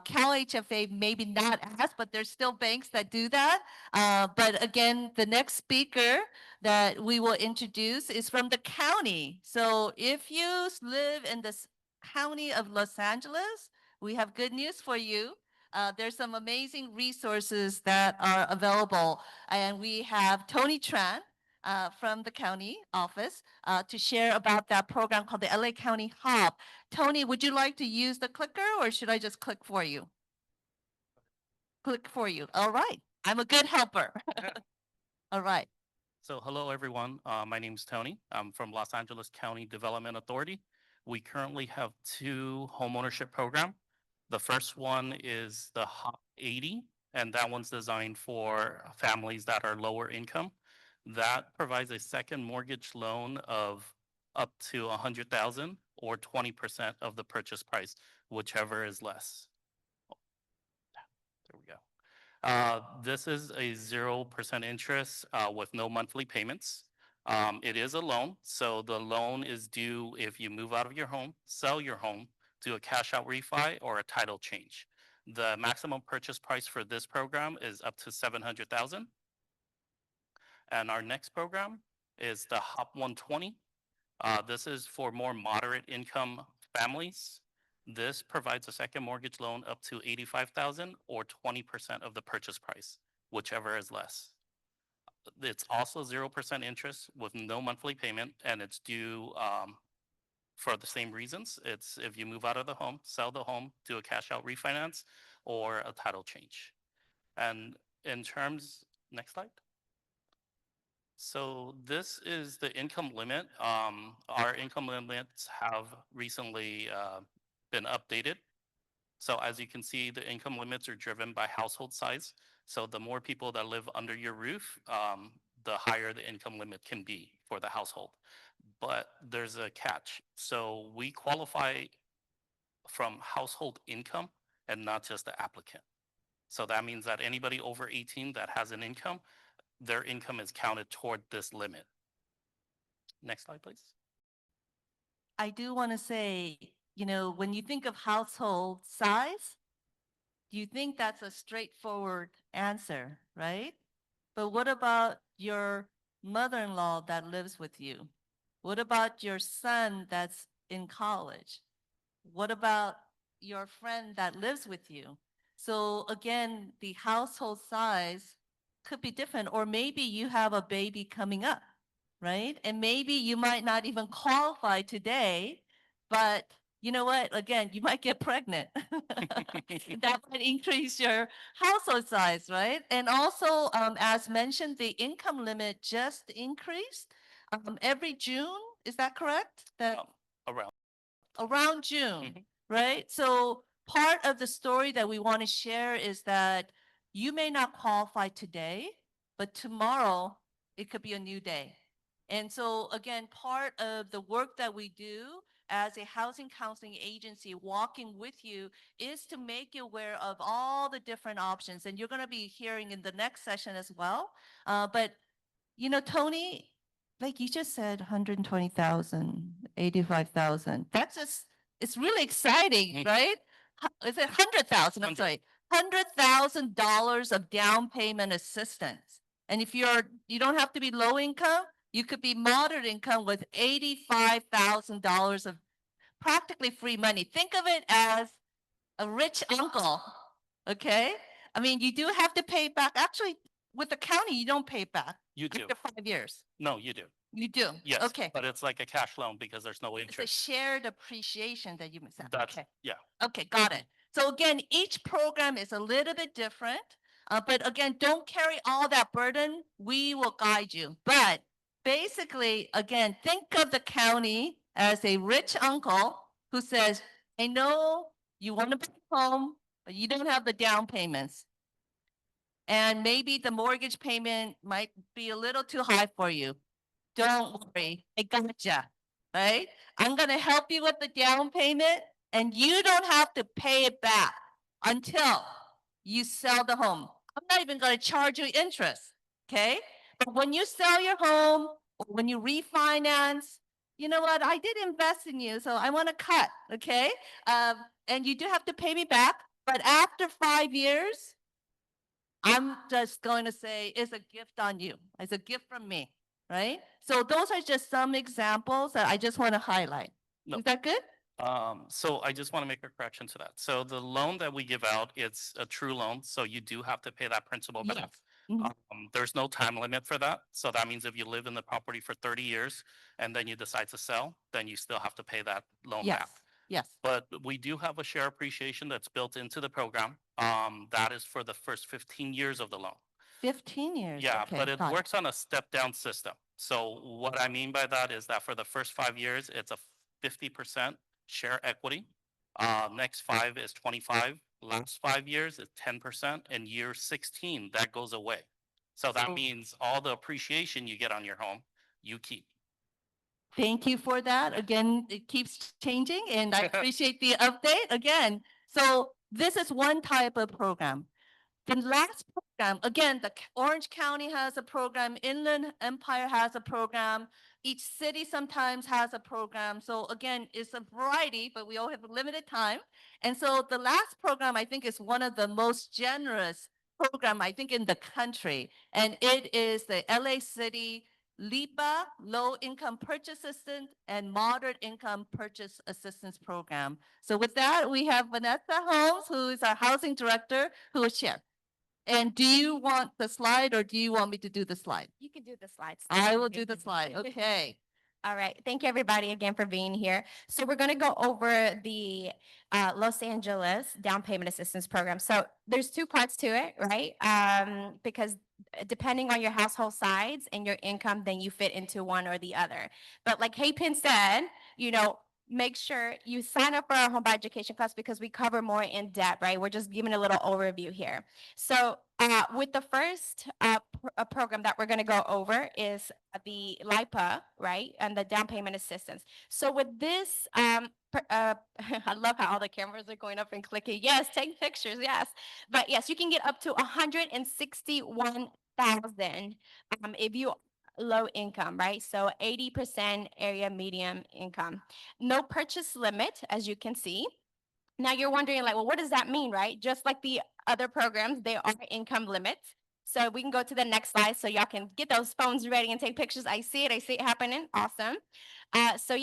Cal HFA, maybe not us, but there's still banks that do that. But again, the next speaker that we will introduce is from the county. So if you live in the county of Los Angeles, we have good news for you. There's some amazing resources that are available. And we have Tony Tran from the county office to share about that program called the LA County Hub. Tony, would you like to use the clicker or should I just click for you? Click for you. All right. I'm a good helper. All right. So hello, everyone. My name is Tony. I'm from Los Angeles County Development Authority. We currently have 2 homeownership programs. The first one is the HOP 80, and that one's designed for families that are lower income. That provides a second mortgage loan of up to $100,000 or 20% of the purchase price, whichever is less. There we go. This is a 0% interest with no monthly payments. It is a loan, so the loan is due if you move out of your home, sell your home, do a cash out refi or a title change. The maximum purchase price for this program is up to $700,000. And our next program is the HOP 120. This is for more moderate income families. This provides a second mortgage loan up to $85,000 or 20% of the purchase price, whichever is less. It's also 0% interest with no monthly payment, and it's due for the same reasons. It's if you move out of the home, sell the home, do a cash out refinance, or a title change. And in terms, next slide. So this is the income limit. Our income limits have recently been updated. So as you can see, the income limits are driven by household size. So the more people that live under your roof, the higher the income limit can be for the household. But there's a catch. So we qualify from household income and not just the applicant. So that means that anybody over 18 that has an income, their income is counted toward this limit. Next slide, please. I do want to say, when you think of household size, you think that's a straightforward answer, right? But what about your mother-in-law that lives with you? What about your son that's in college? What about your friend that lives with you? So again, the household size could be different, or maybe you have a baby coming up, right? And maybe you might not even qualify today, but you know what? Again, you might get pregnant. That might increase your household size, right? And also, as mentioned, the income limit just increased every June. Is that correct? That around June, right? So part of the story that we want to share is that you may not qualify today, but tomorrow it could be a new day. And so again, part of the work that we do as a housing counseling agency walking with you is to make you aware of all the different options. And you're going to be hearing in the next session as well. But Tony, like you just said, 120,000, 85,000. That's just, it's really exciting, right? Is it 100,000? I'm sorry, $100,000 of down payment assistance. And if you don't have to be low income, you could be moderate income with $85,000 of practically free money. Think of it as a rich uncle, okay? I mean, you do have to pay back. Actually, with the county, you don't pay back. You do. After 5 years. No, you do. You do? Yes. Okay. But it's like a cash loan because there's no It's a interest. shared appreciation that you miss out. That's, Okay. yeah. Okay, got it. So again, each program is a little bit different, but again, don't carry all that burden. We will guide you. But basically, again, think of the county as a rich uncle who says, I know you want to buy a home, but you don't have the down payments. And maybe the mortgage payment might be a little too high for you. Don't worry, I gotcha, right? I'm gonna help you with the down payment and you don't have to pay it back until you sell the home. I'm not even gonna charge you interest, okay? But when you sell your home, or when you refinance, you know what? I did invest in you, so I wanna cut, okay? And you do have to pay me back, but after 5 years, I'm just going to say it's a gift on you. It's a gift from me, right? So those are just some examples that I just want to highlight. No. Is that good? So I just want to make a correction to that. So the loan that we give out, it's a true loan. So you do have to pay that principal back. Yes. Mhm. There's no time limit for that. So that means if you live in the property for 30 years and then you decide to sell, then you still have to pay that loan Yes. back. Yes. But we do have a share appreciation that's built into the program. That is for the first 15 years of the loan. 15 years. Yeah, Okay, but it got works on a step-down system. So what I mean by that is that for the first 5 years, it's a 50% share equity. Next 5 is 25. Last 5 years is 10%, and year 16 that goes away. So that means all the appreciation you get on your home, you keep. Thank you for that. Again, it keeps changing and I appreciate the update again. So this is one type of program. The last program, again, Orange County has a program, Inland Empire has a program, each city sometimes has a program. So again, it's a variety, but we all have limited time. And so the last program, I think, is one of the most generous program, I think, in the country. And it is the LA City LIPA, Low Income Purchase Assistance, and Moderate Income Purchase Assistance Program. So with that, we have Vanessa Holmes, who is our housing director, who will share. And do you want the slide or do you want me to do the slide? You can do the slides. I will do the slide. Okay. All right. Thank you, everybody, again for being here. So we're going to go over the Los Angeles Down Payment Assistance Program. So there's two parts to it, right? Because depending on your household size and your income, then you fit into one or the other. But like Haypen said, make sure you sign up for our home buy education class because we cover more in depth, right? We're just giving a little overview here. So with the first a program that we're going to go over is the LIPA, right? And the down payment assistance. So with this, I love how all the cameras are going up and clicking. Yes, take pictures. Yes. But yes, you can get up to 161,000 if you low income, right? So 80% area medium income. No purchase limit, as you can see. Now you're wondering like, well, what does that mean, right? Just like the other programs, they are income limits. So we can go to the next slide so y'all can get those phones ready and take pictures. I see it happening. Awesome. So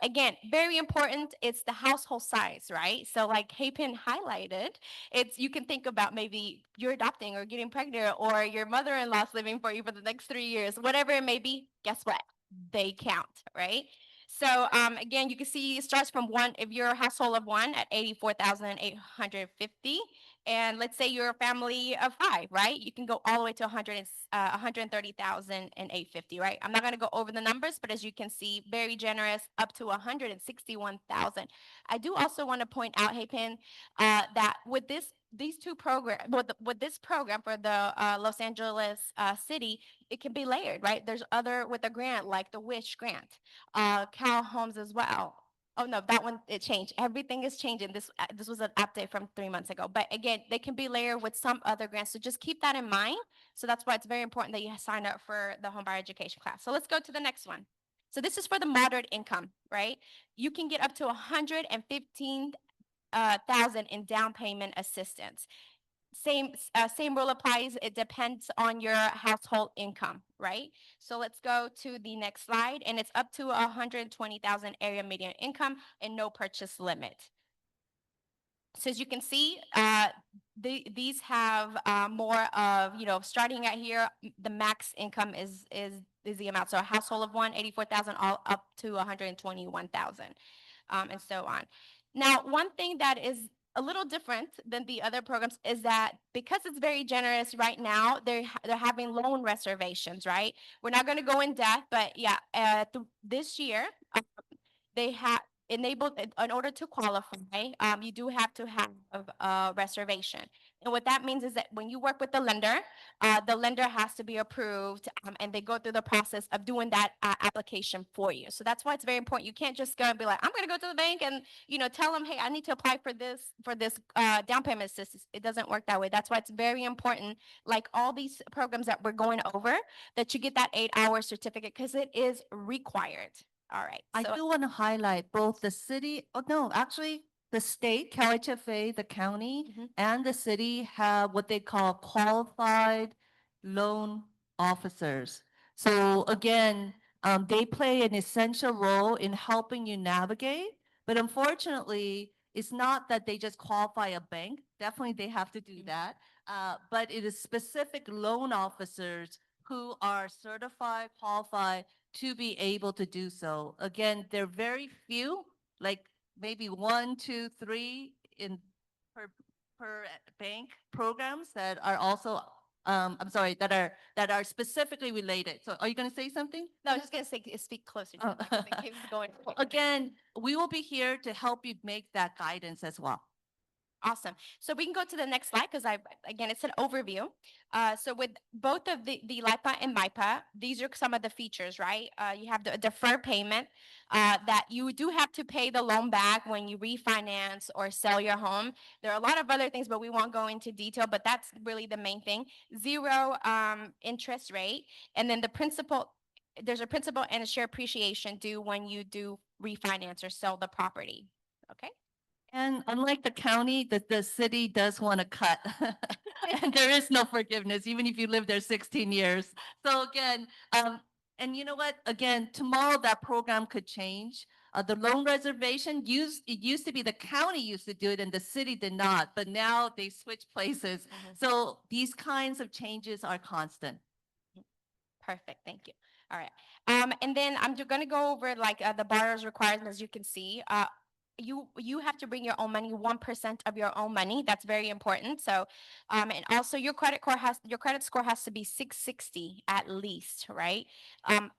again, very important. It's the household size, right? So like Haypen highlighted, it's you can think about maybe you're adopting or getting pregnant or your mother-in-law's living for you for the next 3 years, whatever it may be. Guess what? They count, right? So again, you can see it starts from one, if you're a household of one at 84,850. And let's say you're a family of five, right? You can go all the way to 130,850, right? I'm not going to go over the numbers, but as you can see, very generous, up to 161,000. I do also want to point out, Hey Pin, that with these two programs, with this program for the Los Angeles city, it can be layered, right? There's other with a grant like the Wish grant, Cal Homes as well. Oh no, that one it changed. Everything is changing. This was an update from 3 months ago. But again, they can be layered with some other grants. So just keep that in mind. So that's why it's very important that you sign up for the home buyer education class. So let's go to the next one. So this is for the moderate income, right? You can get up to 115,000 in down payment assistance. Same rule applies. It depends on your household income, right? So let's go to the next slide, and it's up to 120,000 area median income and no purchase limit. So as you can see, these have more of, starting at here, the max income is the amount. So a household of 184,000 all up to 121,000, and so on. Now, one thing that is a little different than the other programs is that because it's very generous right now, they're having loan reservations, right? We're not going to go in depth, but yeah, this year, they have enabled in order to qualify, you do have to have a reservation. And what that means is that when you work with the lender has to be approved, and they go through the process of doing that application for you. So that's why it's very important. You can't just go and be like, I'm going to go to the bank and tell them, hey, I need to apply for this down payment assistance. It doesn't work that way. That's why it's very important, like all these programs that we're going over, that you get that 8-hour certificate because it is required. All right. I do want to highlight both the city, actually, the state, CalHFA, the county, and the city have what they call qualified loan officers. So again, they play an essential role in helping you navigate. But unfortunately, it's not that they just qualify a bank. Definitely, they have to do that. But it is specific loan officers who are certified, qualified to be able to do so. Again, they're very few, like maybe 1, 2, 3 in per bank programs that are also I'm sorry, that are specifically related. So are you going to say something? No, I was just going to say speak closer to the mic, 'cause it keeps going. Again, we will be here to help you make that guidance as well. Awesome. So we can go to the next slide because again, it's an overview. So with both of the LIPA and MIPA, these are some of the features, right? You have the deferred payment that you do have to pay the loan back when you refinance or sell your home. There are a lot of other things, but we won't go into detail, but that's really the main thing. Zero interest rate. And then there's a principal and a share appreciation due when you do refinance or sell the property. Okay. And unlike the county, the city does want to cut. And there is no forgiveness, even if you live there 16 years. So again, and you know what? Again, tomorrow that program could change. The loan reservation it used to be the county used to do it and the city did not, but now they switch places. So these kinds of changes are constant. Perfect. Thank you. All right. And then I'm going to go over like the borrower's requirements, as you can see. You have to bring your own money, 1% of your own money. That's very important. So, and also your credit score has to be 660 at least, right?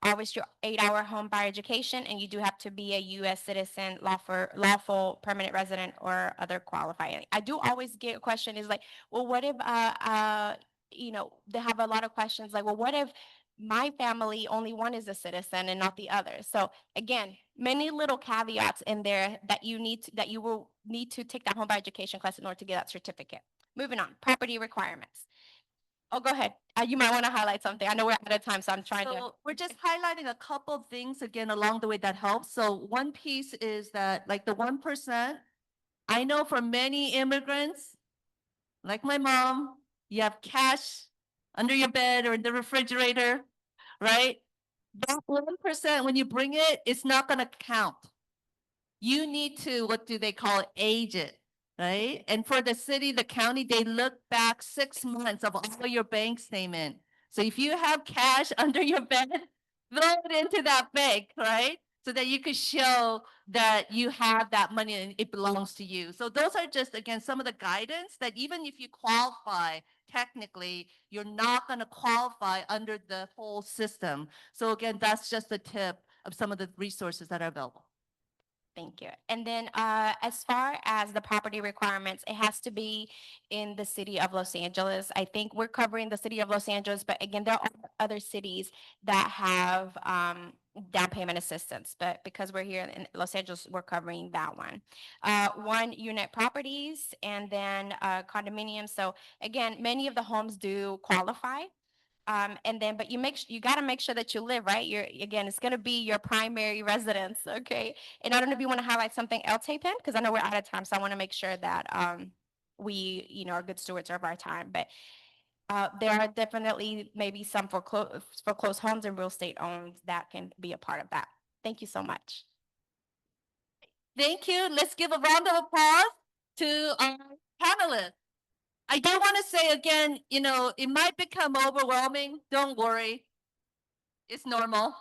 Always your 8-hour home buyer education, and you do have to be a U.S. citizen, lawful permanent resident, or other qualifying. I do always get a question is like, well, what if they have a lot of questions like, well, what if my family only one is a citizen and not the other? So again, many little caveats in there that you will need to take that home buyer education class in order to get that certificate. Moving on, property requirements. Oh, go ahead. You might want to highlight something. I know we're out of time, so I'm trying to. So we're just highlighting a couple of things again along the way that helps. So one piece is that like the 1%, I know for many immigrants, like my mom, you have cash under your bed or in the refrigerator, right? That 1%, when you bring it, it's not gonna count. You need to, what do they call it, age it, right? And for the city, the county, they look back 6 months of all your bank statement. So if you have cash under your bed, throw it into that bank, right? So that you could show that you have that money and it belongs to you. So those are just, again, some of the guidance that even if you qualify, technically, you're not gonna qualify under the whole system. So again, that's just a tip of some of the resources that are available. Thank you. And then as far as the property requirements, it has to be in the city of Los Angeles. I think we're covering the city of Los Angeles, but again, there are other cities that have down payment assistance. But because we're here in Los Angeles, we're covering that one. One unit properties and then condominiums. So again, many of the homes do qualify. And then, but you got to make sure that you live, right? Again, it's going to be your primary residence. Okay. And I don't know if you want to highlight something else, Hey Pen, because I know we're out of time. So I want to make sure that we, are good stewards of our time. But there are definitely maybe some foreclosed homes and real estate owned that can be a part of that. Thank you so much. Thank you. Let's give a round of applause to our panelists. I do want to say again, it might become overwhelming. Don't worry. It's normal,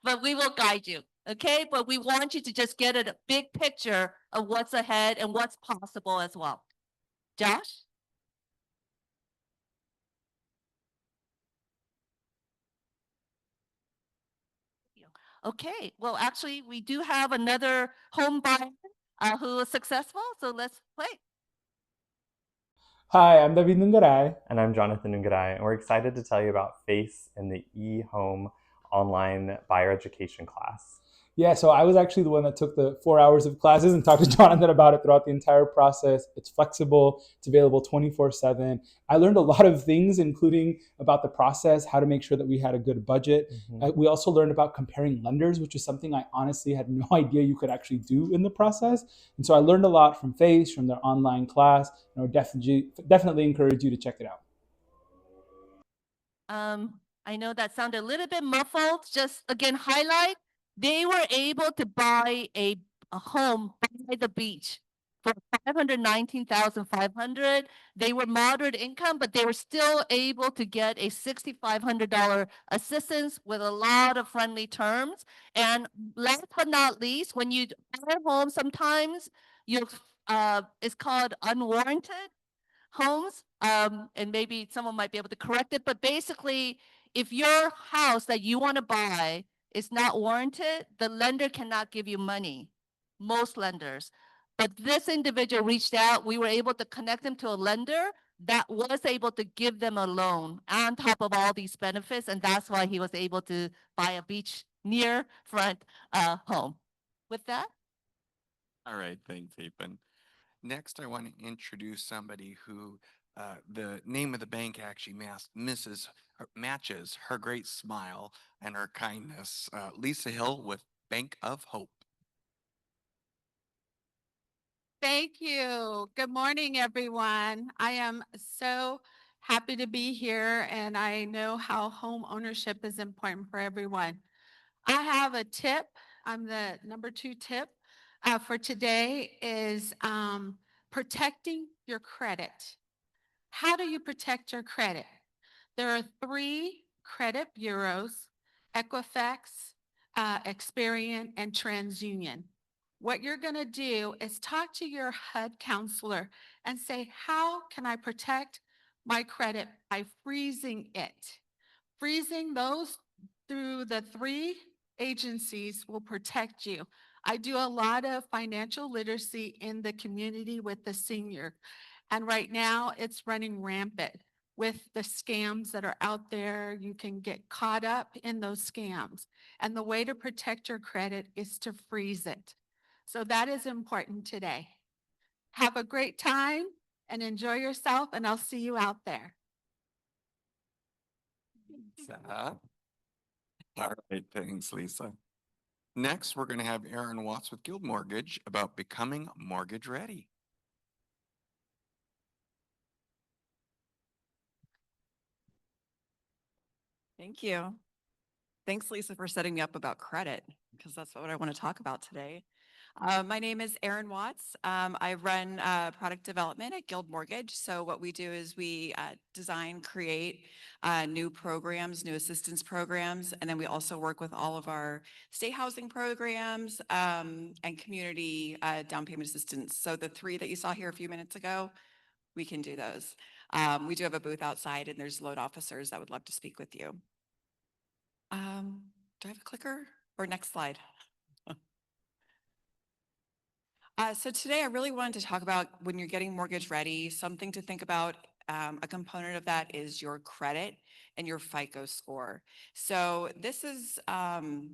but we will guide you. Okay. But we want you to just get a big picture of what's ahead and what's possible as well. Josh? Okay. Well, actually, we do have another home buyer who was successful. So let's play. Hi, I'm David Nungaray. And I'm Jonathan Nungaray. And we're excited to tell you about FACE in the eHome online buyer education class. Yeah, so I was actually the one that took the 4 hours of classes and talked to Jonathan about it throughout the entire process. It's flexible, it's available 24/7. I learned a lot of things, including about the process, how to make sure that we had a good budget. We also learned about comparing lenders, which is something I honestly had no idea you could actually do in the process. And so I learned a lot from FACE, from their online class, and I would definitely encourage you to check it out. I know that sounded a little bit muffled. Just again, highlight, they were able to buy a home by the beach for $519,500. They were moderate income, but they were still able to get a $6,500 assistance with a lot of friendly terms. And last but not least, when you buy a home, sometimes it's called unwarranted homes. And maybe someone might be able to correct it, but basically, if your house that you want to buy is not warranted, the lender cannot give you money, most lenders. But this individual reached out, we were able to connect them to a lender that was able to give them a loan on top of all these benefits, and that's why he was able to buy a beach near front home. With that, All right, thanks, Apen. Next, I want to introduce somebody who the name of the bank actually matches her great smile and her kindness. Lisa Hill with Bank of Hope. Thank you. Good morning, everyone. I am so happy to be here, and I know how home ownership is important for everyone. I have a tip. I'm the number 2 tip for today is protecting your credit. How do you protect your credit? There are 3 credit bureaus, Equifax, Experian, and TransUnion. What you're going to do is talk to your HUD counselor and say, how can I protect my credit by freezing it? Freezing those through the 3 agencies will protect you. I do a lot of financial literacy in the community with the senior, and right now it's running rampant. with the scams that are out there. You can get caught up in those scams. And the way to protect your credit is to freeze it. So that is important today. Have a great time and enjoy yourself, and I'll see you out there. All right, thanks, Lisa. Next, we're going to have Aaron Watts with Guild Mortgage about becoming mortgage ready. Thank you. Thanks, Lisa, for setting me up about credit, because that's what I want to talk about today. My name is Erin Watts. I run product development at Guild Mortgage. So what we do is we design, create new programs, new assistance programs, and then we also work with all of our state housing programs and community down payment assistance. So the three that you saw here a few minutes ago, we can do those. We do have a booth outside, and there's loan officers that would love to speak with you. Do I have a clicker? Or next slide? So today I really wanted to talk about when you're getting mortgage ready, something to think about. A component of that is your credit and your FICO score. So this is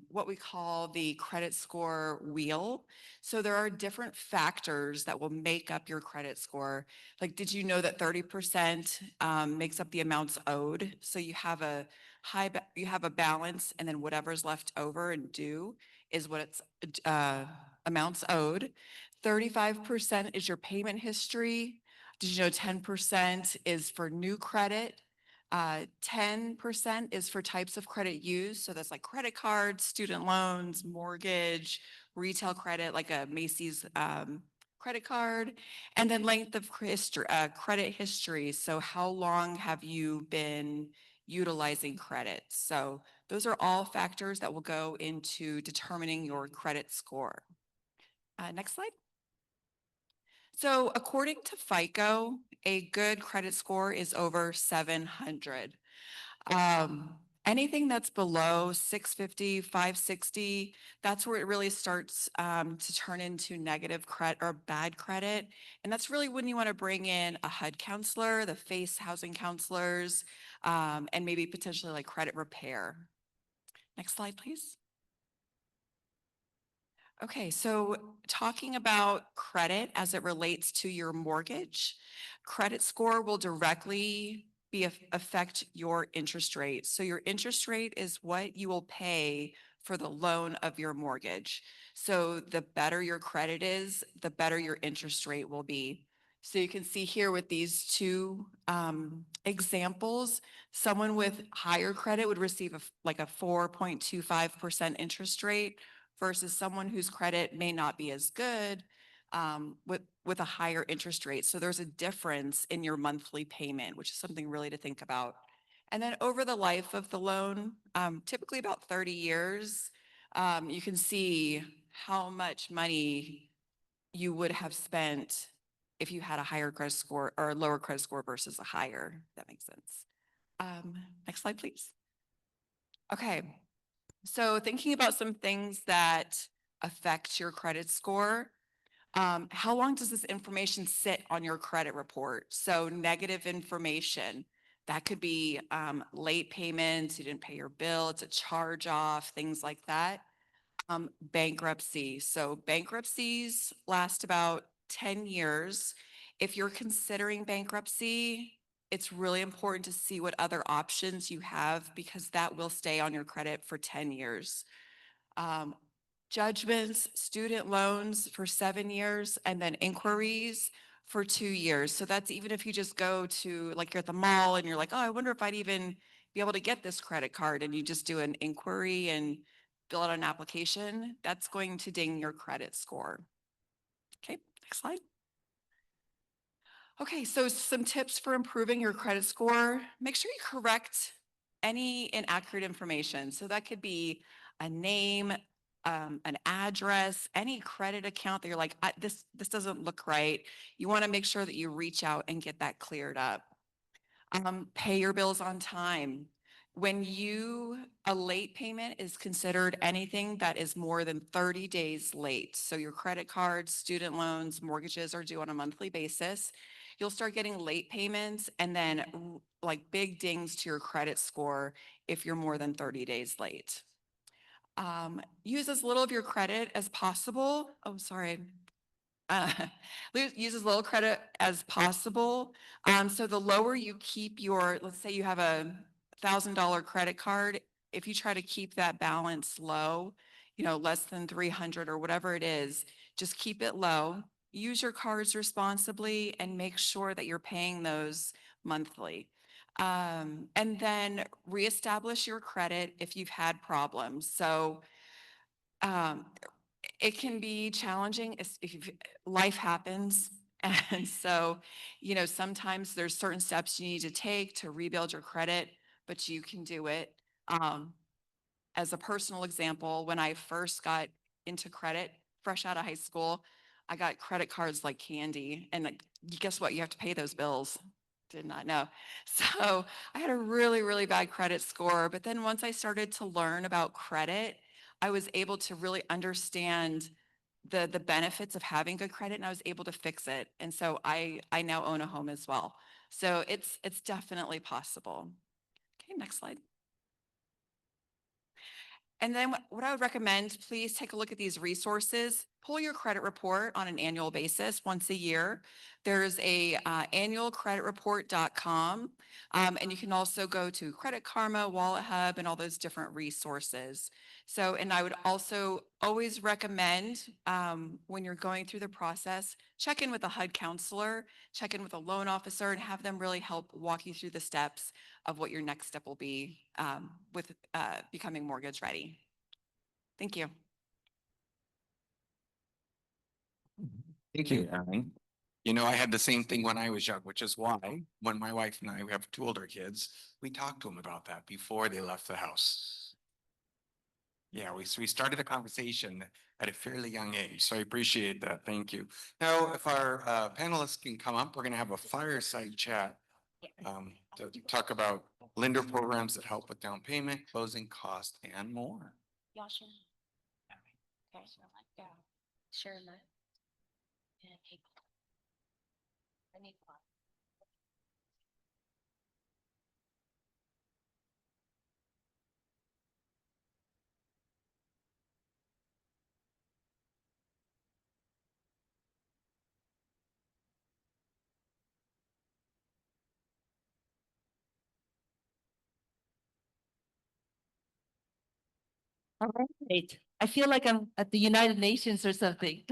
what we call the credit score wheel. So there are different factors that will make up your credit score. Like, did you know that 30% makes up the amounts owed? So you have a you have a balance, and then whatever's left over and due is what it's amounts owed. 35% is your payment history. Did you know 10% is for new credit? 10% is for types of credit used. So that's like credit cards, student loans, mortgage, retail credit, like a Macy's credit card. And then length of credit history. So how long have you been utilizing credit? So those are all factors that will go into determining your credit score. Next slide. So according to FICO, a good credit score is over 700. Anything that's below 650, 560, that's where it really starts to turn into negative credit or bad credit. And that's really when you want to bring in a HUD counselor, the FACE housing counselors, and maybe potentially like credit repair. Next slide, please. Okay, so talking about credit as it relates to your mortgage, credit score will directly affect your interest rate. So your interest rate is what you will pay for the loan of your mortgage. So the better your credit is, the better your interest rate will be. So you can see here with these two examples, someone with higher credit would receive like a 4.25% interest rate, versus someone whose credit may not be as good with a higher interest rate. So there's a difference in your monthly payment, which is something really to think about. And then over the life of the loan, typically about 30 years, you can see how much money you would have spent if you had a higher credit score or a lower credit score versus a higher. If that makes sense. Next slide, please. Okay. So thinking about some things that affect your credit score, how long does this information sit on your credit report? So negative information, that could be late payments, you didn't pay your bill, it's a charge off, things like that. Bankruptcy, so bankruptcies last about 10 years. If you're considering bankruptcy, it's really important to see what other options you have, because that will stay on your credit for 10 years. Judgments, student loans for 7 years, and then inquiries for 2 years. So that's even if you just go to, like, you're at the mall and you're like, oh, I wonder if I'd even be able to get this credit card, and you just do an inquiry and fill out an application, that's going to ding your credit score. Okay, next slide. Okay, so some tips for improving your credit score. Make sure you correct any inaccurate information. So that could be a name, an address, any credit account that you're like, this doesn't look right. You want to make sure that you reach out and get that cleared up. Pay your bills on time. When a late payment is considered anything that is more than 30 days late. So your credit cards, student loans, mortgages are due on a monthly basis. You'll start getting late payments and then like big dings to your credit score if you're more than 30 days late. Use as little of your credit as possible. Oh, sorry. Uh, use as little credit as possible. So the lower you keep your, let's say you have a $1,000 credit card, if you try to keep that balance low, you know, less than 300 or whatever it is, just keep it low. Use your cards responsibly and make sure that you're paying those monthly. And then reestablish your credit if you've had problems. So um, it can be challenging if life happens. And so, you know, sometimes there's certain steps you need to take to rebuild your credit, but you can do it. As a personal example, when I first got into credit, fresh out of high school, I got credit cards like candy. And guess what? You have to pay those bills. Did not know. So I had a really, really bad credit score. But then once I started to learn about credit, I was able to really understand the benefits of having good credit, and I was able to fix it. And so I now own a home as well. So it's definitely possible. Okay, next slide. And then what I would recommend, please take a look at these resources. Pull your credit report on an annual basis once a year. There's a annualcreditreport.com. And you can also go to Credit Karma, Wallet Hub, and all those different resources. So, and I would also always recommend when you're going through the process, check in with a HUD counselor, check in with a loan officer, and have them really help walk you through the steps of what your next step will be with becoming mortgage ready. Thank you. Thank you, Aaron. You know, I had the same thing when I was young, which is why when my wife and I, we have two older kids, we talked to them about that before they left the house. Yeah, we started a conversation at a fairly young age, so I appreciate that. Thank you. Now, if our panelists can come up, we're going to have a fireside chat to talk about lender programs that help with down payment, closing cost, and more. Y'all share. Okay. Share that. I need one. All right. I feel like I'm at the United Nations or something.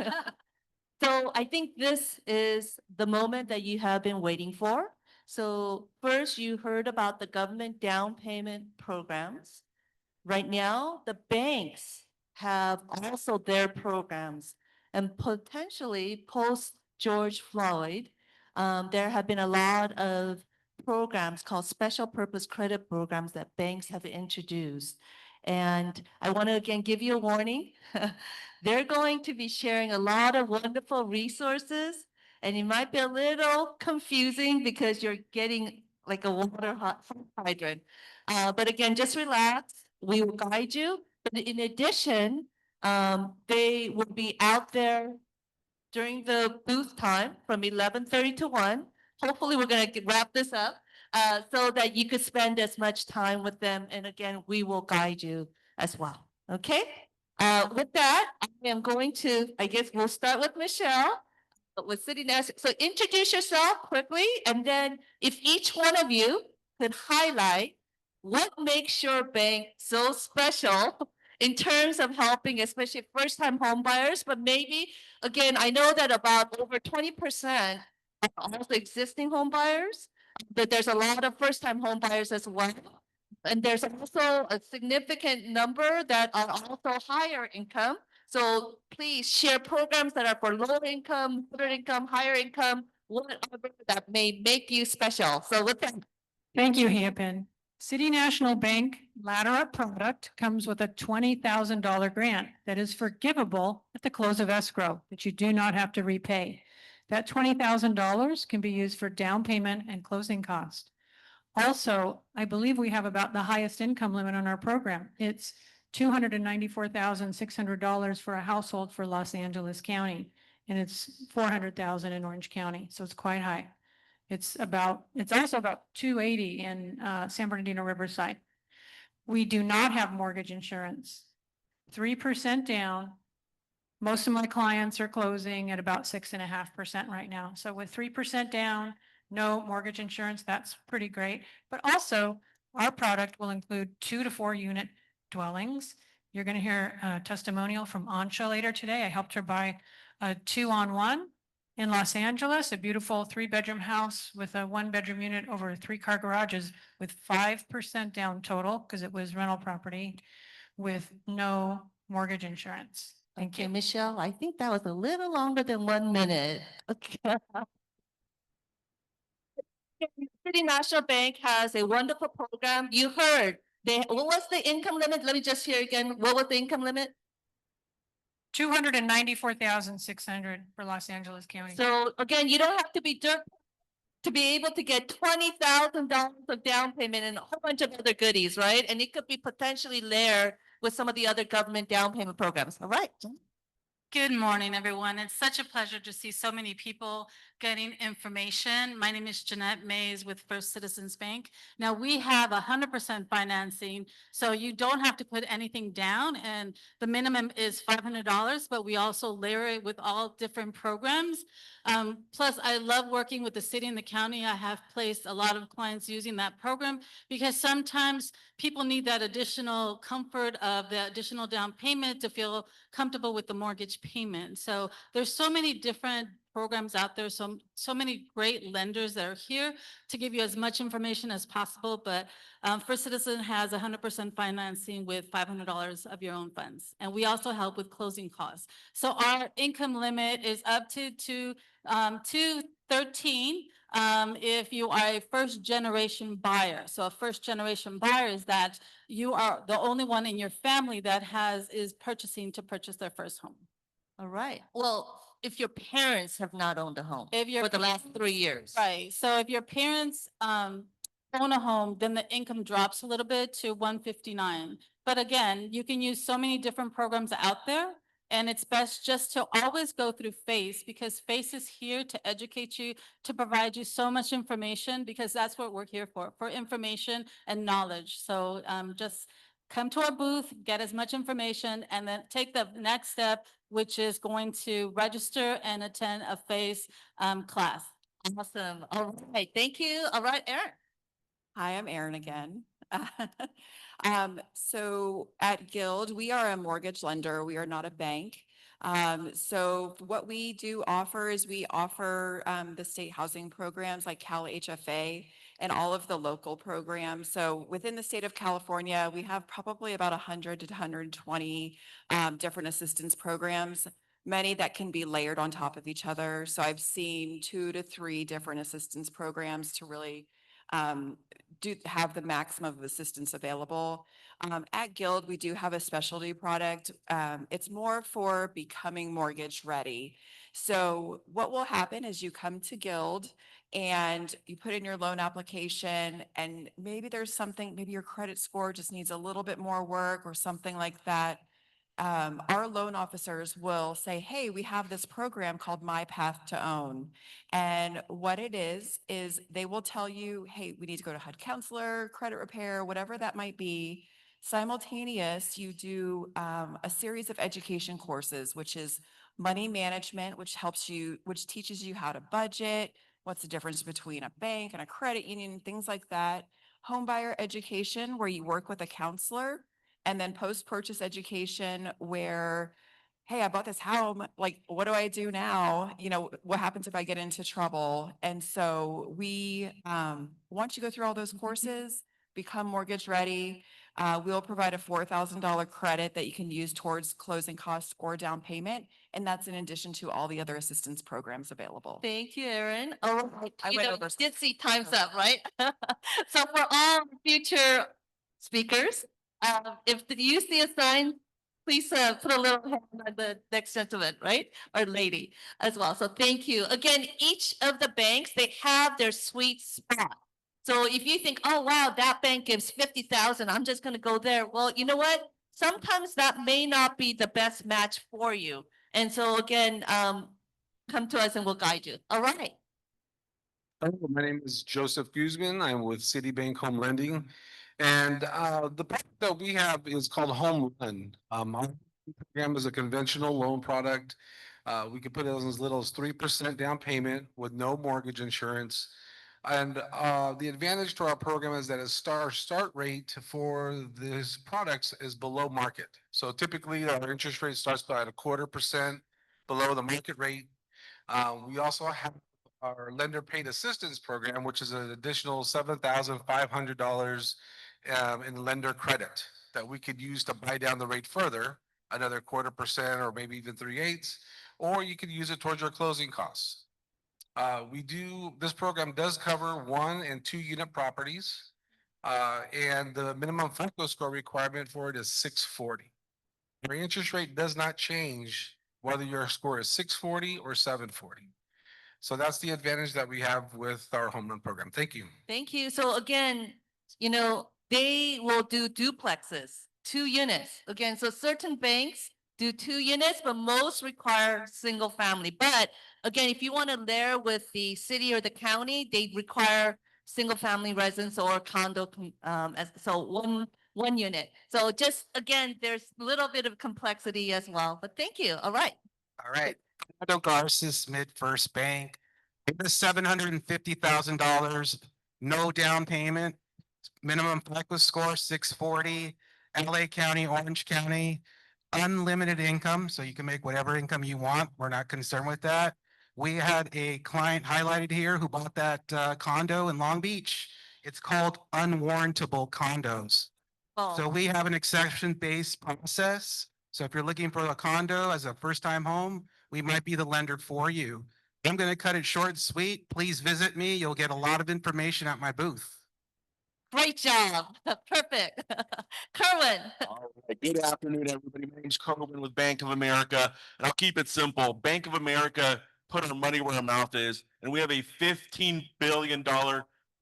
So I think this is the moment that you have been waiting for. So first you heard about the government down payment programs. Right now, the banks have also their programs, and potentially post George Floyd, there have been a lot of programs called special purpose credit programs that banks have introduced. And I want to again give you a warning. They're going to be sharing a lot of wonderful resources, and it might be a little confusing because you're getting like a water hot hydrant. But again, just relax. We will guide you. But in addition, they will be out there during the booth time from 11:30 to 1. Hopefully, we're going to wrap this up so that you could spend as much time with them. And again, we will guide you as well. Okay? With that, I am going to, I guess we'll start with Michelle. With City National. So introduce yourself quickly, and then if each one of you could highlight what makes your bank so special in terms of helping, especially first-time home buyers, but maybe, again, I know that about over 20% are also existing home buyers, but there's a lot of first-time home buyers as well. And there's also a significant number that are also higher income. So please share programs that are for lower income, moderate income, higher income, whatever that may make you special. So with that. Thank you, Hampton. City National Bank Ladder Up product comes with a $20,000 grant that is forgivable at the close of escrow that you do not have to repay. That $20,000 can be used for down payment and closing cost. Also, I believe we have about the highest income limit on our program. It's $294,600 for a household for Los Angeles County, and it's $400,000 in Orange County, so it's quite high. It's also about 280 in San Bernardino Riverside. We do not have mortgage insurance. 3% down. Most of my clients are closing at about 6.5% right now. So with 3% down, no mortgage insurance, that's pretty great. But also, our product will include 2 to 4 unit dwellings. You're going to hear a testimonial from Ansha later today. I helped her buy a 2-on-1 in Los Angeles, a beautiful 3-bedroom house with a 1-bedroom unit over 3-car garages with 5% down total because it was rental property with no mortgage insurance. Thank you. Michelle, I think that was a little longer than 1 minute. Okay. City National Bank has a wonderful program. You heard, what was the income limit? Let me just hear again. What was the income limit? 294,600 for Los Angeles County. So again, you don't have to be dirt to be able to get $20,000 of down payment and a whole bunch of other goodies, right? And it could be potentially layered with some of the other government down payment programs. All right. Good morning, everyone. It's such a pleasure to see so many people getting information. My name is Jeanette Mays with First Citizens Bank. Now, we have 100% financing, so you don't have to put anything down, and the minimum is $500, but we also layer it with all different programs. Plus, I love working with the city and the county. I have placed a lot of clients using that program because sometimes people need that additional comfort of the additional down payment to feel comfortable with the mortgage payment. So there's so many different programs out there, so many great lenders that are here to give you as much information as possible. But First Citizen has 100% financing with $500 of your own funds. And we also help with closing costs. So our income limit is up to 213 if you are a first generation buyer. So a first generation buyer is that you are the only one in your family that is purchasing to purchase their first home. All right. Well, if your parents have not owned a home If your for the last 3 years. Right. So if your parents own a home, then the income drops a little bit to 159. But again, you can use so many different programs out there. And it's best just to always go through FACE because FACE is here to educate you, to provide you so much information because that's what we're here for information and knowledge. So just come to our booth, get as much information, and then take the next step, which is going to register and attend a FACE class. Awesome. All right. Thank you. All right, Erin. Hi, I'm Erin again. So at Guild, we are a mortgage lender. We are not a bank. So what we do offer is we offer the state housing programs like Cal HFA and all of the local programs. So within the state of California, we have probably about 100 to 120 different assistance programs, many that can be layered on top of each other. So I've seen 2 to 3 different assistance programs to really have the maximum of assistance available. At Guild, we do have a specialty product. It's more for becoming mortgage ready. So what will happen is you come to Guild and you put in your loan application and maybe there's something, maybe your credit score just needs a little bit more work or something like that. Our loan officers will say, hey, we have this program called My Path to Own. And what it is they will tell you, hey, we need to go to HUD counselor, credit repair, whatever that might be. Simultaneous, you do a series of education courses, which is money management, which teaches you how to budget, what's the difference between a bank and a credit union, things like that. Homebuyer education, where you work with a counselor, and then post-purchase education where, hey, I bought this home, like, what do I do now? You know, what happens if I get into trouble? And so we, once you go through all those courses, become mortgage ready, we'll provide a $4,000 credit that you can use towards closing costs or down payment. And that's in addition to all the other assistance programs available. Thank you, Erin. All right. I You went know, over. did see time's up, right? So for all future speakers, if you see a sign, please put a little hand on the next gentleman, right? Or lady as well. So thank you. Again, each of the banks, they have their sweet spot. So if you think, oh, wow, that bank gives 50,000, I'm just going to go there. Well, you know what? Sometimes that may not be the best match for you. And so again, come to us and we'll guide you. All right. Hello, my name is Joseph Guzman. I'm with Citibank Home Lending. And the product that we have is called Home Run. Our program is a conventional loan product. We can put it as little as 3% down payment with no mortgage insurance. And the advantage to our program is that our start rate for these products is below market. So typically our interest rate starts by at 1/4% below the market rate. We also have our lender paid assistance program, which is an additional $7,500 in lender credit that we could use to buy down the rate further, another 1/4% or maybe even 3/8, or you could use it towards your closing costs. This program does cover 1 and 2 unit properties, and the minimum FICO score requirement for it is 640. Your interest rate does not change whether your score is 640 or 740. So that's the advantage that we have with our home loan program. Thank you. Thank you. So again, you know, they will do duplexes, 2 units. Again, so certain banks do 2 units, but most require single family. But again, if you want to layer with the city or the county, they require single family residence or condo, so one unit. So just again, there's a little bit of complexity as well, but thank you. All right. All right. Fernando Garces, MidFirst Bank. It is $750,000, no down payment, minimum FICO score 640, LA County, Orange County, unlimited income, so you can make whatever income you want. We're not concerned with that. We had a client highlighted here who bought that condo in Long Beach. It's called unwarrantable condos. So we have an exception-based process. So if you're looking for a condo as a first-time home, we might be the lender for you. I'm going to cut it short and sweet. Please visit me. You'll get a lot of information at my booth. Great job. Perfect. Kerwin. All right. Good afternoon, everybody. My name's Kerwin with Bank of America, and I'll keep it simple. Bank of America put our money where our mouth is, and we have a $15 billion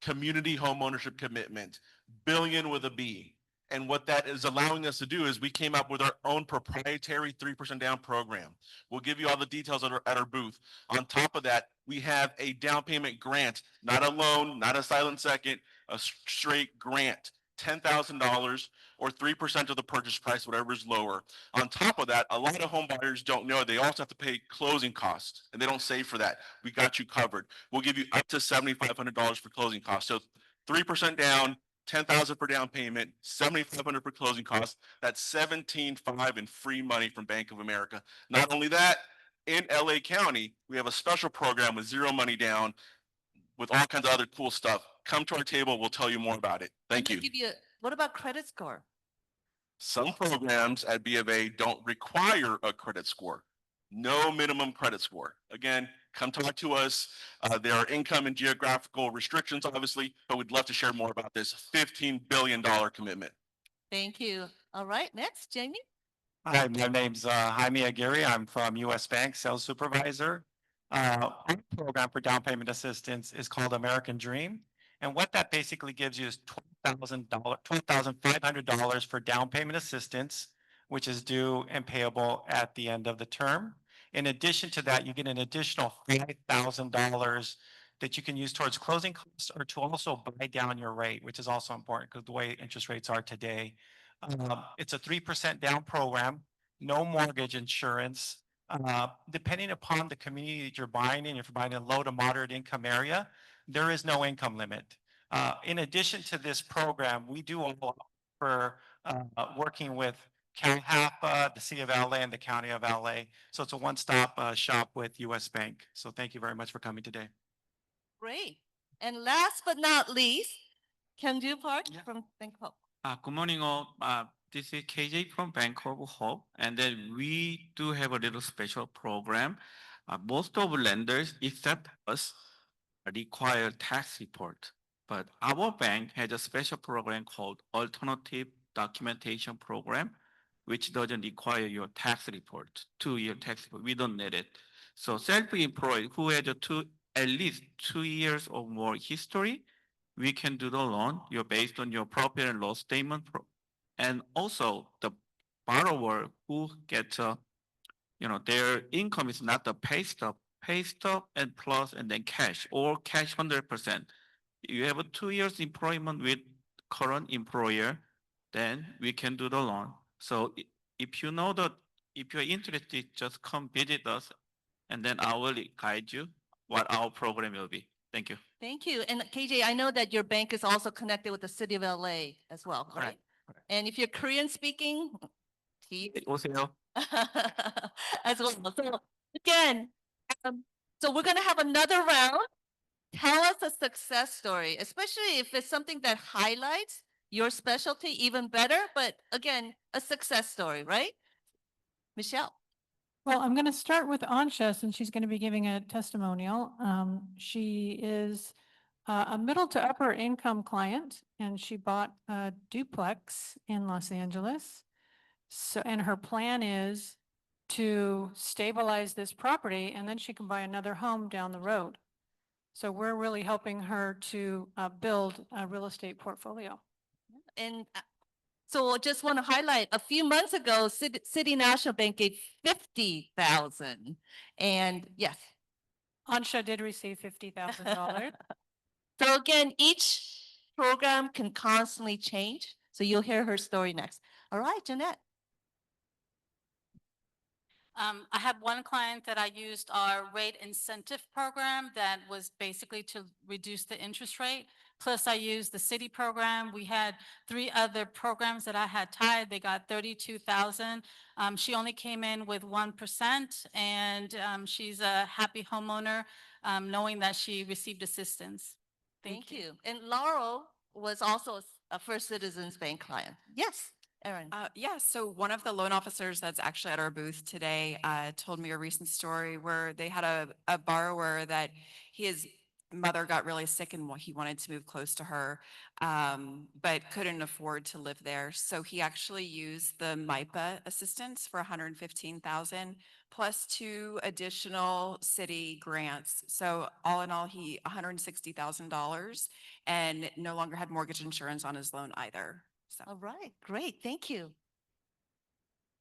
community home ownership commitment, billion with a B. And what that is allowing us to do is we came up with our own proprietary 3% down program. We'll give you all the details at our booth. On top of that, we have a down payment grant, not a loan, not a silent second, a straight grant, $10,000 or 3% of the purchase price, whatever is lower. On top of that, a lot of home buyers don't know they also have to pay closing costs, and they don't save for that. We got you covered. We'll give you up to $7,500 for closing costs. So 3% down, $10,000 for down payment, $7,500 for closing costs. That's $17,500 in free money from Bank of America. Not only that, in LA County, we have a special program with zero money down with all kinds of other cool stuff. Come to our table. We'll tell you more about it. Thank you. What about credit score? Some programs at B of A don't require a credit score. No minimum credit score. Again, come talk to us. There are income and geographical restrictions, obviously, but we'd love to share more about this $15 billion commitment. Thank you. All right, next, Jamie. Hi, my name's Jaime Aguirre. I'm from US Bank, sales supervisor. Our program for down payment assistance is called American Dream. And what that basically gives you is $12,500 for down payment assistance, which is due and payable at the end of the term. In addition to that, you get an additional $5,000 that you can use towards closing costs or to also buy down your rate, which is also important because the way interest rates are today. It's a 3% down program, no mortgage insurance. Depending upon the community that you're buying in, if you're buying in a low to moderate income area, there is no income limit. In addition to this program, we do offer working with CalHAPA, the City of LA, and the County of LA. So it's a one-stop shop with US Bank. So thank you very much for coming today. Great. And last but not least, Kenju Park from Bank of Hope. Good morning, all. This is KJ from Bank of Hope, and then we do have a little special program. Most of lenders, except us, require tax report, but our bank has a special program called Alternative Documentation Program, which doesn't require your tax report, 2-year tax report. We don't need it. So self-employed who has at least 2 years or more history, we can do the loan. You're based on your profit and loss statement. And also the borrower who gets, their income is not the pay stub pay stub and plus and then cash or cash 100%. You have a 2 years employment with current employer, then we can do the loan. So if you know that if you're interested, just come visit us and then I will guide you what our program will be. Thank you. Thank you. And KJ, I know that your bank is also connected with the city of LA as well, right? Correct. And if you're Korean speaking, he 오세요. as well. So again, so we're gonna have another round. Tell us a success story, especially if it's something that highlights your specialty even better. But again, a success story, right? Michelle. Well, I'm going to start with Ansha since she's going to be giving a testimonial. She is a middle to upper income client and she bought a duplex in Los Angeles. So, and her plan is to stabilize this property and then she can buy another home down the road. So we're really helping her to build a real estate portfolio. And so just want to highlight, a few months ago, City National Bank gave 50,000. And yes. Ansha did receive $50,000. So again, each program can constantly change. So you'll hear her story next. All right, Jeanette. I have one client that I used our rate incentive program that was basically to reduce the interest rate. Plus I used the city program. We had 3 other programs that I had tied. They got 32,000. She only came in with 1% and she's a happy homeowner knowing that she received assistance. Thank you. And Laurel was also a First Citizens Bank client. Yes. Erin. Yeah, so one of the loan officers that's actually at our booth today told me a recent story where they had a borrower that his mother got really sick and he wanted to move close to her, but couldn't afford to live there. So he actually used the MIPA assistance for $115,000 plus 2 additional city grants. So all in all, he $160,000 and no longer had mortgage insurance on his loan either. So. All right, great. Thank you.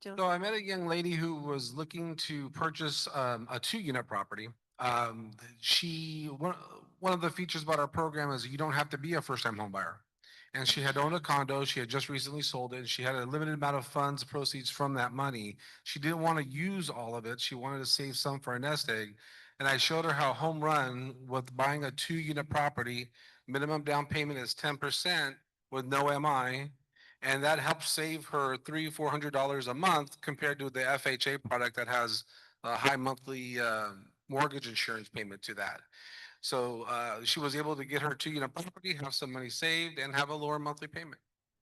So I met a young lady who was looking to purchase a 2-unit property. One of the features about our program is you don't have to be a first-time home buyer. And she had owned a condo. She had just recently sold it. And she had a limited amount of funds, proceeds from that money. She didn't want to use all of it. She wanted to save some for a nest egg. And I showed her how home run with buying a 2-unit property, minimum down payment is 10% with no MI. And that helps save her $300-400 a month compared to the FHA product that has a high monthly mortgage insurance payment to that. So she was able to get her 2-unit property, have some money saved, and have a lower monthly payment.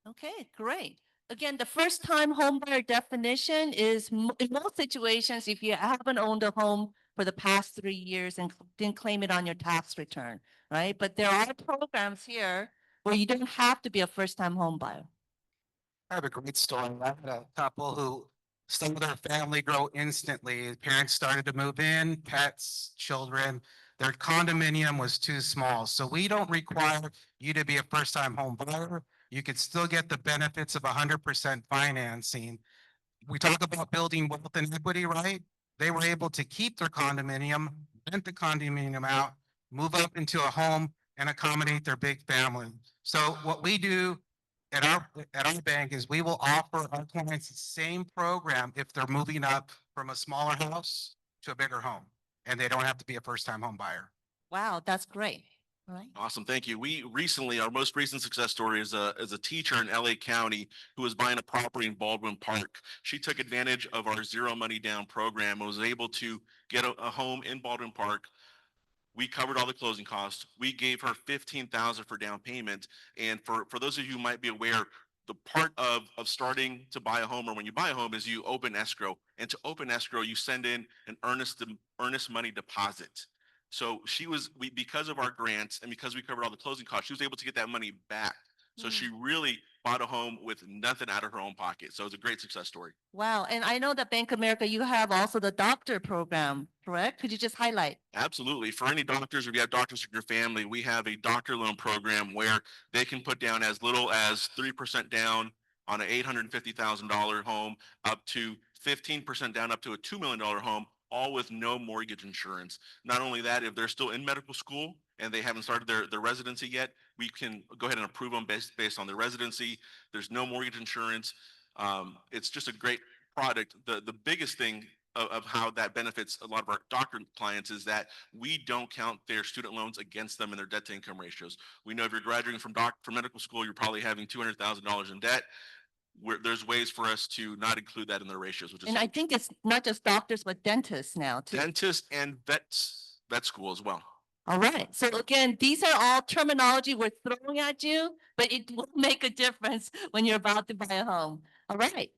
Okay, great. Again, the first time home buyer definition is in most situations, if you haven't owned a home for the past 3 years and didn't claim it on your tax return, right? But there are programs here where you don't have to be a first time home buyer. I have a great story. I had a couple who saw their family grow instantly. Parents started to move in, pets, children. Their condominium was too small. So we don't require you to be a first-time home buyer. You could still get the benefits of 100% financing. We talk about building wealth and equity, right? They were able to keep their condominium, rent the condominium out, move up into a home and accommodate their big family. So what we do at our bank is we will offer our clients the same program if they're moving up from a smaller house to a bigger home, and they don't have to be a first-time home buyer. Wow, that's great. All right. Awesome, thank you. Our most recent success story is a teacher in LA County who was buying a property in Baldwin Park. She took advantage of our zero money down program and was able to get a home in Baldwin Park. We covered all the closing costs. We gave her $15,000 for down payment. And for those of you who might be aware, the part of starting to buy a home or when you buy a home is you open escrow. And to open escrow, you send in an earnest money deposit. So because of our grants and because we covered all the closing costs, she was able to get that money back. So she really bought a home with nothing out of her own pocket. So it's a great success story. Wow. And I know that Bank of America, you have also the doctor program, correct? Could you just highlight? Absolutely. For any doctors, if you have doctors in your family, we have a doctor loan program where they can put down as little as 3% down on an $850,000 home up to 15% down up to a $2 million home, all with no mortgage insurance. Not only that, if they're still in medical school and they haven't started their residency yet, we can go ahead and approve them based on their residency. There's no mortgage insurance. It's just a great product. The biggest thing of how that benefits a lot of our doctor clients is that we don't count their student loans against them in their debt to income ratios. We know if you're graduating from medical school, you're probably having $200,000 in debt. There's ways for us to not include that in the ratios, which is And I think it's not just doctors, but dentists now too. dentists and vet school as well. All right. So again, these are all terminology we're throwing at you, but it will make a difference when you're about to buy a home. All right.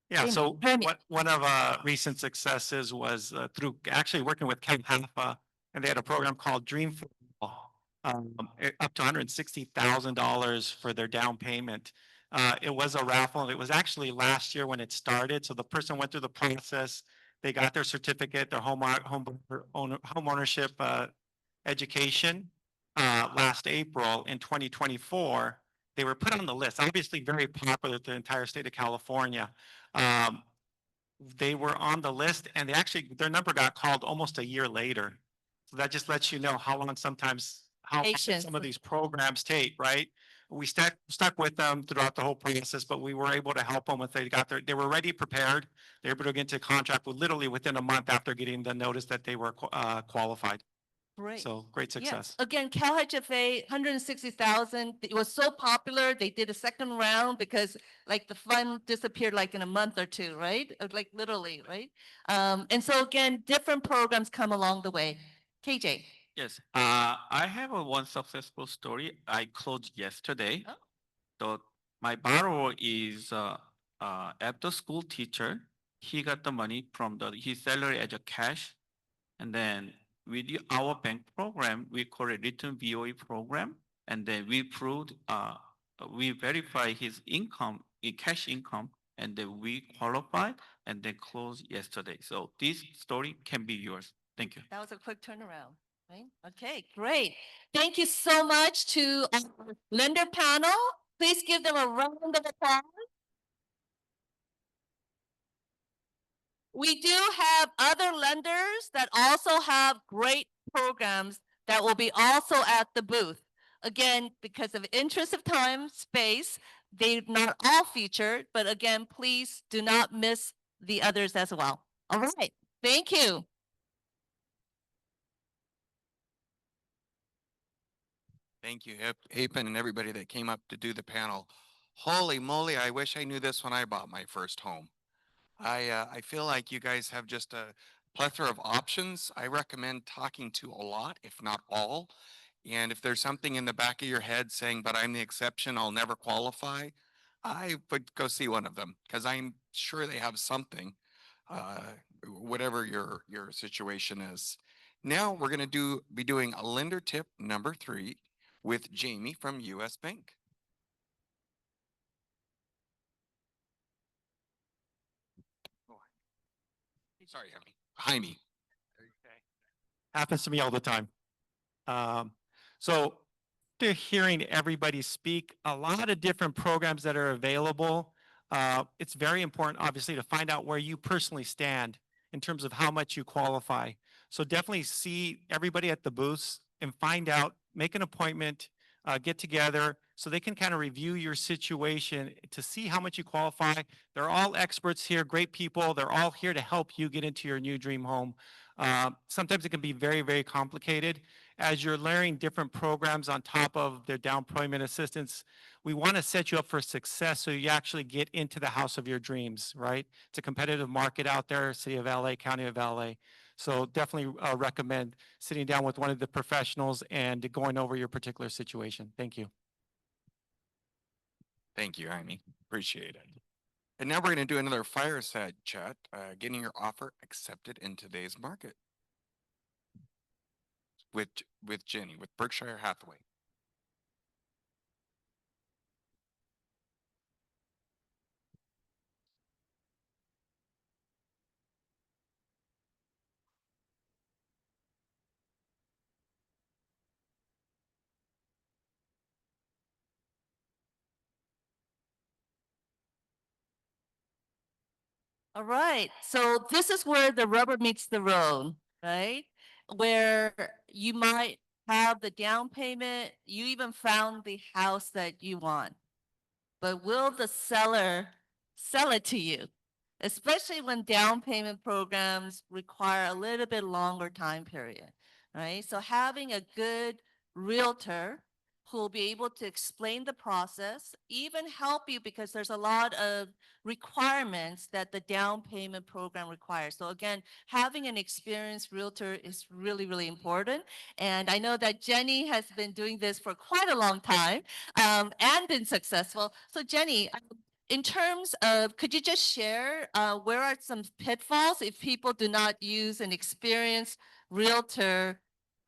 Yeah, Jamie, so Hermit. one of recent successes was through actually working with Cal Halfa, and they had a program called Dream for All, up to $160,000 for their down payment. It was a raffle. It was actually last year when it started. So the person went through the process. They got their certificate, their home ownership education last April in 2024. They were put on the list, obviously very popular to the entire state of California. Um, they were on the list and their number got called almost a year later. So that just lets you know how long sometimes, how long some of these programs take, right? We stuck with them throughout the whole process, but we were able to help them if they were ready, prepared. They were able to get into contract literally within a month after getting the notice that they were qualified. Great. So great success. Yes. Again, Cal HFA, 160,000. It was so popular. They did a second round because like the fund disappeared like in a month or two, right? Like literally, right? And so again, different programs come along the way. KJ. Yes, I have one successful story. I closed yesterday. So my borrower is after school teacher. He got the money from his salary as a cash, and then with our bank program, we call it return VOA program, and then we verify his income, cash income, and then we qualify and then close yesterday. So this story can be yours. Thank you. That was a quick turnaround, right? Okay, great. Thank you so much to our lender panel. Please give them a round of applause. We do have other lenders that also have great programs that will be also at the booth. Again, because of interest of time, space, they're not all featured, but again, please do not miss the others as well. All right, thank you. Thank you, Apen, and everybody that came up to do the panel. Holy moly, I wish I knew this when I bought my first home. I feel like you guys have just a plethora of options. I recommend talking to a lot, if not all. And if there's something in the back of your head saying, but I'm the exception, I'll never qualify, I would go see one of them because I'm sure they have something, uh, whatever your situation is. Now we're going to be doing a lender tip number 3 with Jamie from US Bank. Sorry, Jaime. Happens to me all the time. So after hearing everybody speak, a lot of different programs that are available, it's very important, obviously, to find out where you personally stand in terms of how much you qualify. So definitely see everybody at the booths and find out, make an appointment, get together so they can kind of review your situation to see how much you qualify. They're all experts here, great people. They're all here to help you get into your new dream home. Sometimes it can be very, very complicated. As you're layering different programs on top of their down payment assistance, we want to set you up for success so you actually get into the house of your dreams, right? It's a competitive market out there, City of LA, County of LA. So definitely recommend sitting down with one of the professionals and going over your particular situation. Thank you. Thank you, Jaime. Appreciate it. And now we're going to do another fireside chat, getting your offer accepted in today's market with Jenny, with Berkshire Hathaway. All right, so this is where the rubber meets the road, right? Where you might have the down payment, you even found the house that you want. But will the seller sell it to you? Especially when down payment programs require a little bit longer time period, right? So having a good realtor who will be able to explain the process, even help you because there's a lot of requirements that the down payment program requires. So again, having an experienced realtor is really, really important. And I know that Jenny has been doing this for quite a long time and been successful. So Jenny, in terms of, could you just share where are some pitfalls if people do not use an experienced realtor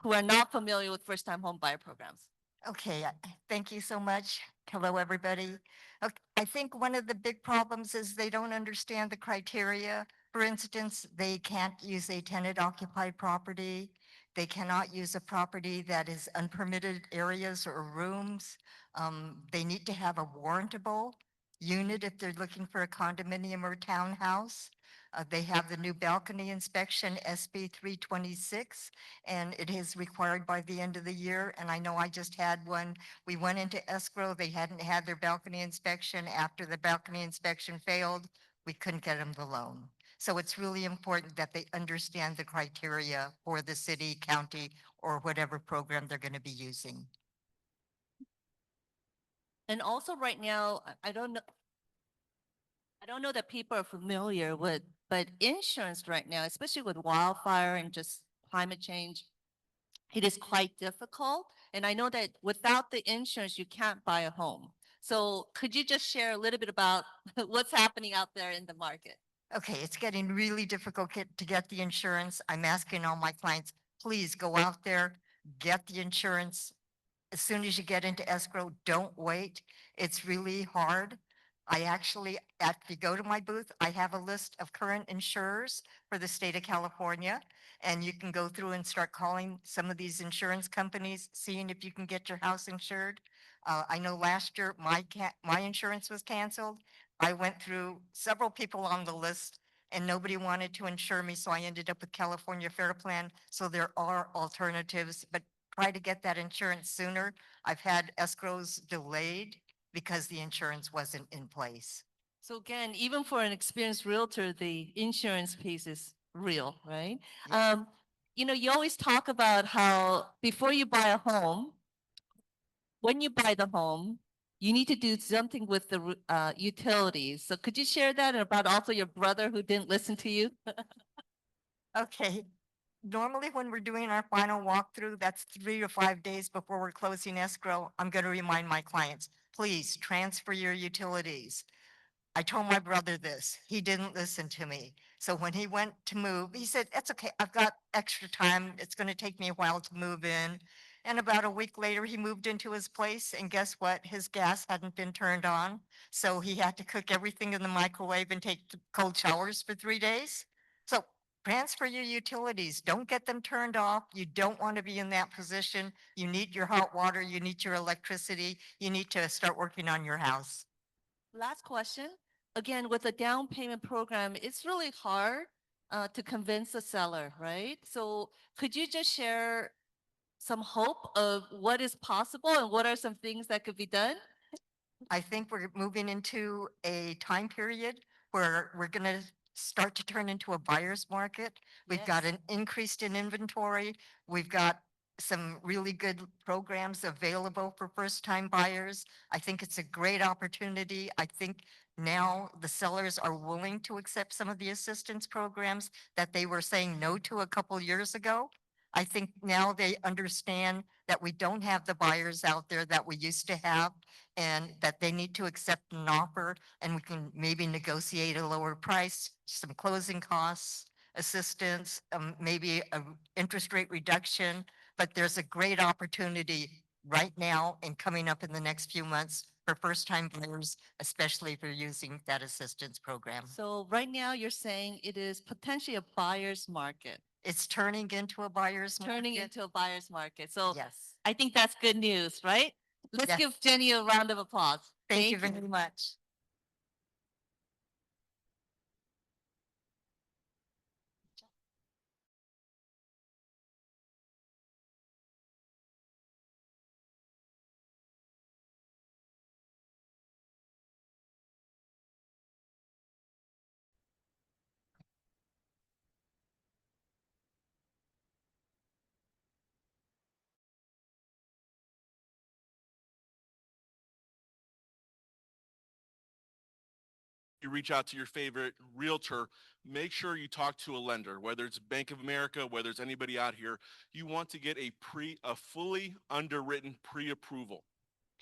who are not familiar with first-time home buyer programs? Okay, thank you so much. Hello, everybody. Okay, I think one of the big problems is they don't understand the criteria. For instance, they can't use a tenant occupied property. They cannot use a property that is unpermitted areas or rooms. They need to have a warrantable unit if they're looking for a condominium or townhouse. They have the new balcony inspection, SB 326, and it is required by the end of the year. And I know I just had one. We went into escrow. They hadn't had their balcony inspection. After the balcony inspection failed, we couldn't get them the loan. So it's really important that they understand the criteria for the city, county, or whatever program they're going to be using. And also right now, I don't know that people are familiar with, but insurance right now, especially with wildfire and just climate change, it is quite difficult. And I know that without the insurance, you can't buy a home. So could you just share a little bit about what's happening out there in the market? Okay, it's getting really difficult to get the insurance. I'm asking all my clients, please go out there, get the insurance. As soon as you get into escrow, don't wait. It's really hard. I actually, if you go to my booth, I have a list of current insurers for the state of California. And you can go through and start calling some of these insurance companies, seeing if you can get your house insured. I know last year my insurance was canceled. I went through several people on the list and nobody wanted to insure me. So I ended up with California Fair Plan. So there are alternatives, but try to get that insurance sooner. I've had escrows delayed because the insurance wasn't in place. So again, even for an experienced realtor, the insurance piece is real, right? You know, you always talk about how before you buy a home, when you buy the home, you need to do something with the utilities. So could you share that about also your brother who didn't listen to you? Okay. Normally, when we're doing our final walkthrough, that's 3 to 5 days before we're closing escrow. I'm going to remind my clients, please transfer your utilities. I told my brother this. He didn't listen to me. So when he went to move, he said, "It's okay. I've got extra time. It's going to take me a while to move in." And about a week later, he moved into his place. And guess what? His gas hadn't been turned on. So he had to cook everything in the microwave and take cold showers for 3 days. So transfer your utilities. Don't get them turned off. You don't want to be in that position. You need your hot water. You need your electricity. You need to start working on your house. Last question. Again, with a down payment program, it's really hard to convince a seller, right? So could you just share some hope of what is possible and what are some things that could be done? I think we're moving into a time period where we're going to start to turn into a buyer's market. We've got an increase in inventory. We've got some really good programs available for first-time buyers. I think it's a great opportunity. I think now the sellers are willing to accept some of the assistance programs that they were saying no to a couple years ago. I think now they understand that we don't have the buyers out there that we used to have and that they need to accept an offer and we can maybe negotiate a lower price, some closing costs, assistance, maybe a interest rate reduction. But there's a great opportunity right now and coming up in the next few months for first-time buyers, especially if you're using that assistance program. So right now you're saying it is potentially a buyer's market. It's turning into a buyer's market. Turning into a buyer's market. So yes. I think that's good news, right? Let's give Jenny a round of applause. Thank you very much. you reach out to your favorite realtor, make sure you talk to a lender, whether it's Bank of America, whether it's anybody out here. You want to get a fully underwritten pre-approval.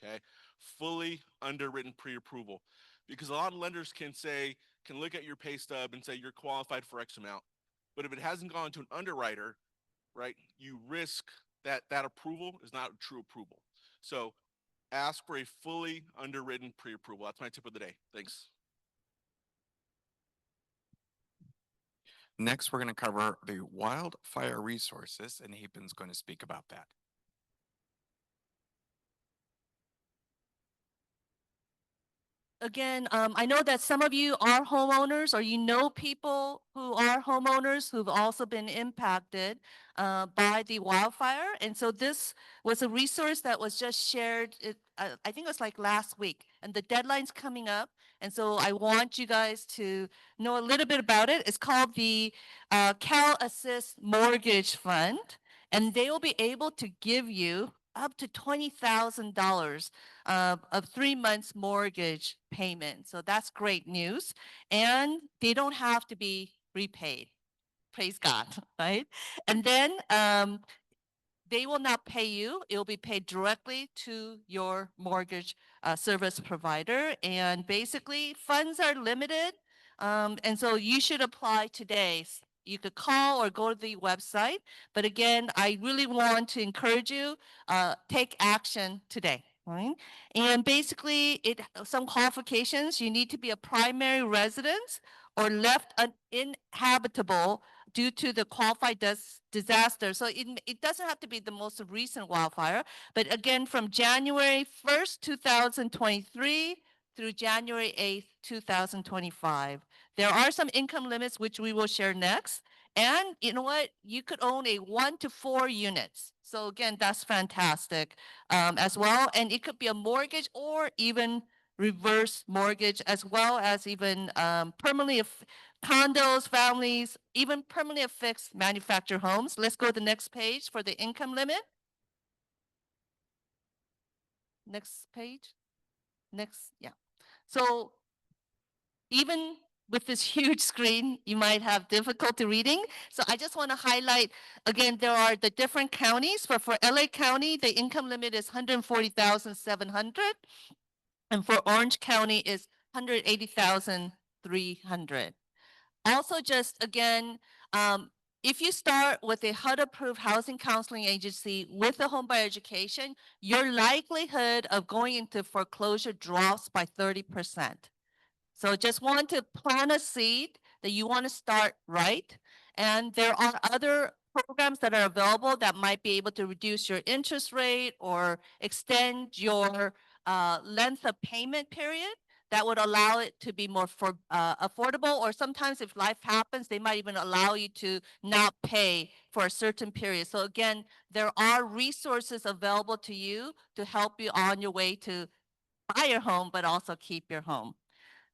Okay, fully underwritten pre-approval, because a lot of lenders can look at your pay stub and say you're qualified for X amount, but if it hasn't gone to an underwriter, right, you risk that approval is not a true approval. So ask for a fully underwritten pre-approval. That's my tip of the day. Thanks. Next, we're going to cover the wildfire resources, and Hapen's going to speak about that. Again, I know that some of you are homeowners or you know people who are homeowners who've also been impacted by the wildfire. And so this was a resource that was just shared, I think it was like last week, and the deadline's coming up. And so I want you guys to know a little bit about it. It's called the Cal Assist Mortgage Fund, and they will be able to give you up to $20,000 of 3 months mortgage payment. So that's great news. And they don't have to be repaid. Praise God, right? And then they will not pay you. It will be paid directly to your mortgage service provider. And basically, funds are limited. And so you should apply today. You could call or go to the website. But again, I really want to encourage you, take action today. Right? And basically, some qualifications, you need to be a primary residence or left uninhabitable due to the qualified disaster. So it doesn't have to be the most recent wildfire, but again, from January 1st, 2023 through January 8th, 2025. There are some income limits, which we will share next. And you know what? You could own a 1 to 4 units. So again, that's fantastic as well. And it could be a mortgage or even reverse mortgage, as well as even permanently condos, families, even permanently affixed manufactured homes. Let's go to the next page for the income limit. Next page. Next, yeah. So even with this huge screen, you might have difficulty reading. So I just want to highlight, again, there are the different counties. For LA County, the income limit is $140,700. And for Orange County is $180,300. Also, just again, if you start with a HUD-approved housing counseling agency with a homebuyer education, your likelihood of going into foreclosure drops by 30%. So just want to plant a seed that you want to start right. And there are other programs that are available that might be able to reduce your interest rate or extend your length of payment period. That would allow it to be more affordable, or sometimes if life happens, they might even allow you to not pay for a certain period. So again, there are resources available to you to help you on your way to buy your home, but also keep your home.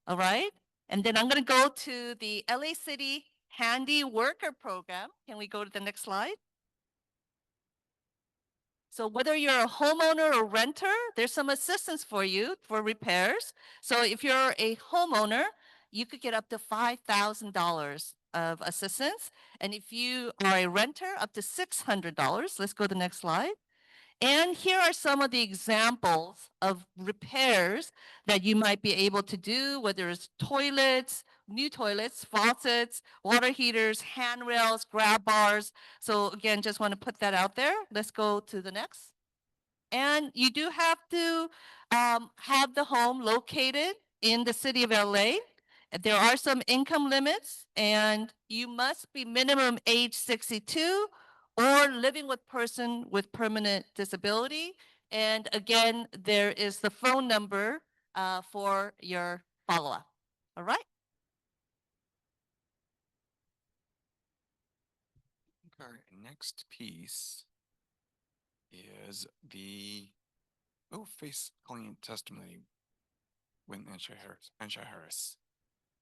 All right. And then I'm going to go to the LA City Handy Worker Program. Can we go to the next slide? So whether you're a homeowner or renter, there's some assistance for you for repairs. So if you're a homeowner, you could get up to $5,000 of assistance. And if you are a renter, up to $600. Let's go to the next slide. And here are some of the examples of repairs that you might be able to do, whether it's toilets, new toilets, faucets, water heaters, handrails, grab bars. So again, just want to put that out there. Let's go to the next. And you do have to have the home located in the city of LA. There are some income limits, and you must be minimum age 62 or living with person with permanent disability. And again, there is the phone number for your follow-up. All right. Our next piece is the face client testimony with Ansha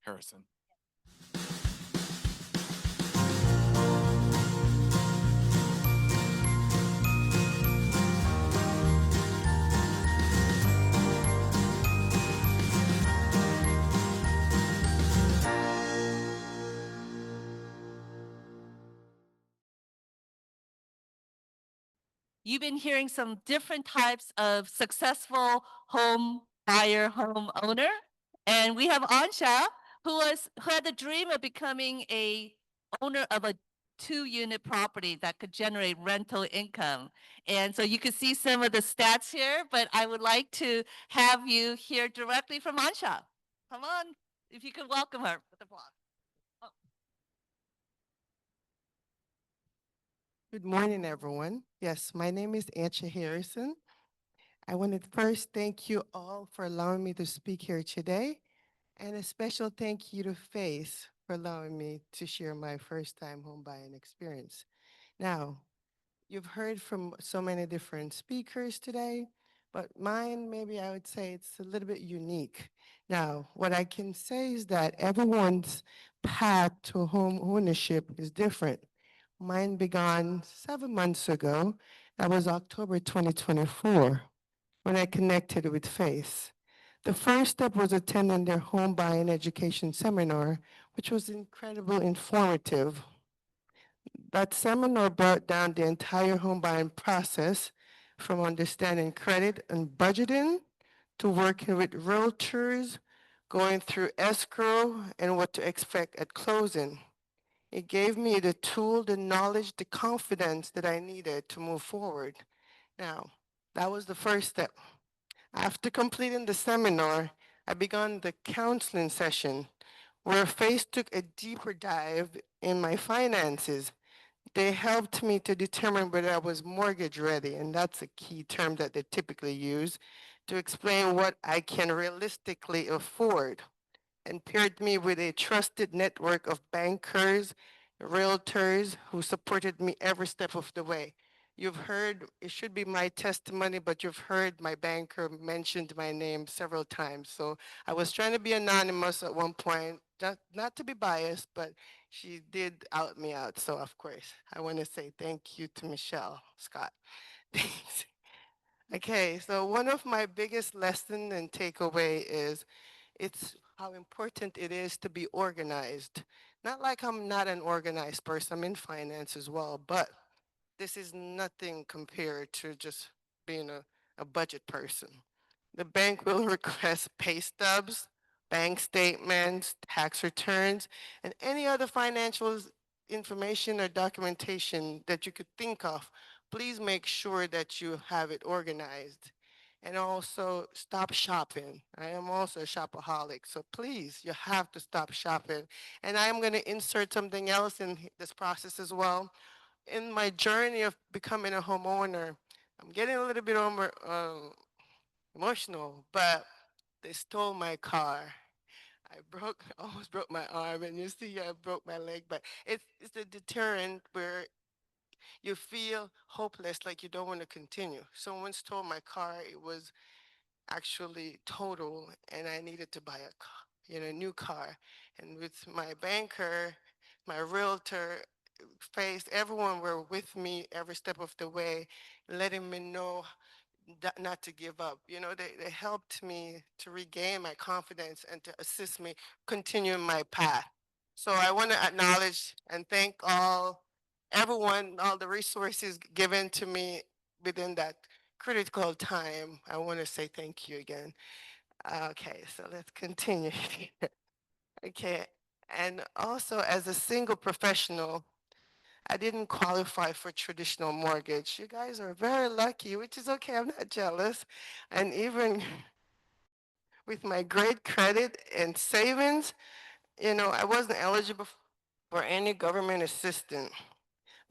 Harrison. You've been hearing some different types of successful home buyer, home owner. And we have Ansha, who had the dream of becoming a owner of a 2-unit property that could generate rental income. And so you can see some of the stats here, but I would like to have you hear directly from Ansha. Come on, if you could welcome her with applause. Good morning, everyone. Yes, my name is Ansha Harrison. I want to first thank you all for allowing me to speak here today, and a special thank you to Faith for allowing me to share my first-time home buying experience. Now, you've heard from so many different speakers today, but mine, maybe I would say it's a little bit unique. Now, what I can say is that everyone's path to home ownership is different. Mine began 7 months ago. That was October 2024, when I connected with Faith. The first step was attending their home buying education seminar, which was incredibly informative. That seminar brought down the entire home buying process, from understanding credit and budgeting to working with realtors, going through escrow, and what to expect at closing. It gave me the tool, the knowledge, the confidence that I needed to move forward. Now, that was the first step. After completing the seminar, I began the counseling session where Faith took a deeper dive in my finances. They helped me to determine whether I was mortgage ready, and that's a key term that they typically use to explain what I can realistically afford, and paired me with a trusted network of bankers, realtors who supported me every step of the way. You've heard, it should be my testimony, but you've heard my banker mentioned my name several times. So I was trying to be anonymous at one point, not to be biased, but she did out me out. So of course, I want to say thank you to Michelle Scott. Thanks. Okay, so one of my biggest lessons and takeaway is it's how important it is to be organized. Not like I'm not an organized person, I'm in finance as well, but this is nothing compared to just being a budget person. The bank will request pay stubs, bank statements, tax returns, and any other financial information or documentation that you could think of. Please make sure that you have it organized. And also stop shopping. I am also a shopaholic, so please, you have to stop shopping. And I am going to insert something else in this process as well. In my journey of becoming a homeowner, I'm getting a little bit emotional, but they stole my car. I almost broke my arm, and you see I broke my leg, but it's a deterrent where you feel hopeless, like you don't want to continue. Someone stole my car. It was actually total, and I needed to buy a new car. And with my banker, my realtor, everyone were with me every step of the way, letting me know not to give up. They helped me to regain my confidence and to assist me continuing my path. So I want to acknowledge and thank everyone, all the resources given to me within that critical time. I want to say thank you again. Okay, so let's continue. Okay, and also as a single professional, I didn't qualify for traditional mortgage. You guys are very lucky, which is okay. I'm not jealous. And even with my great credit and savings, I wasn't eligible for any government assistance.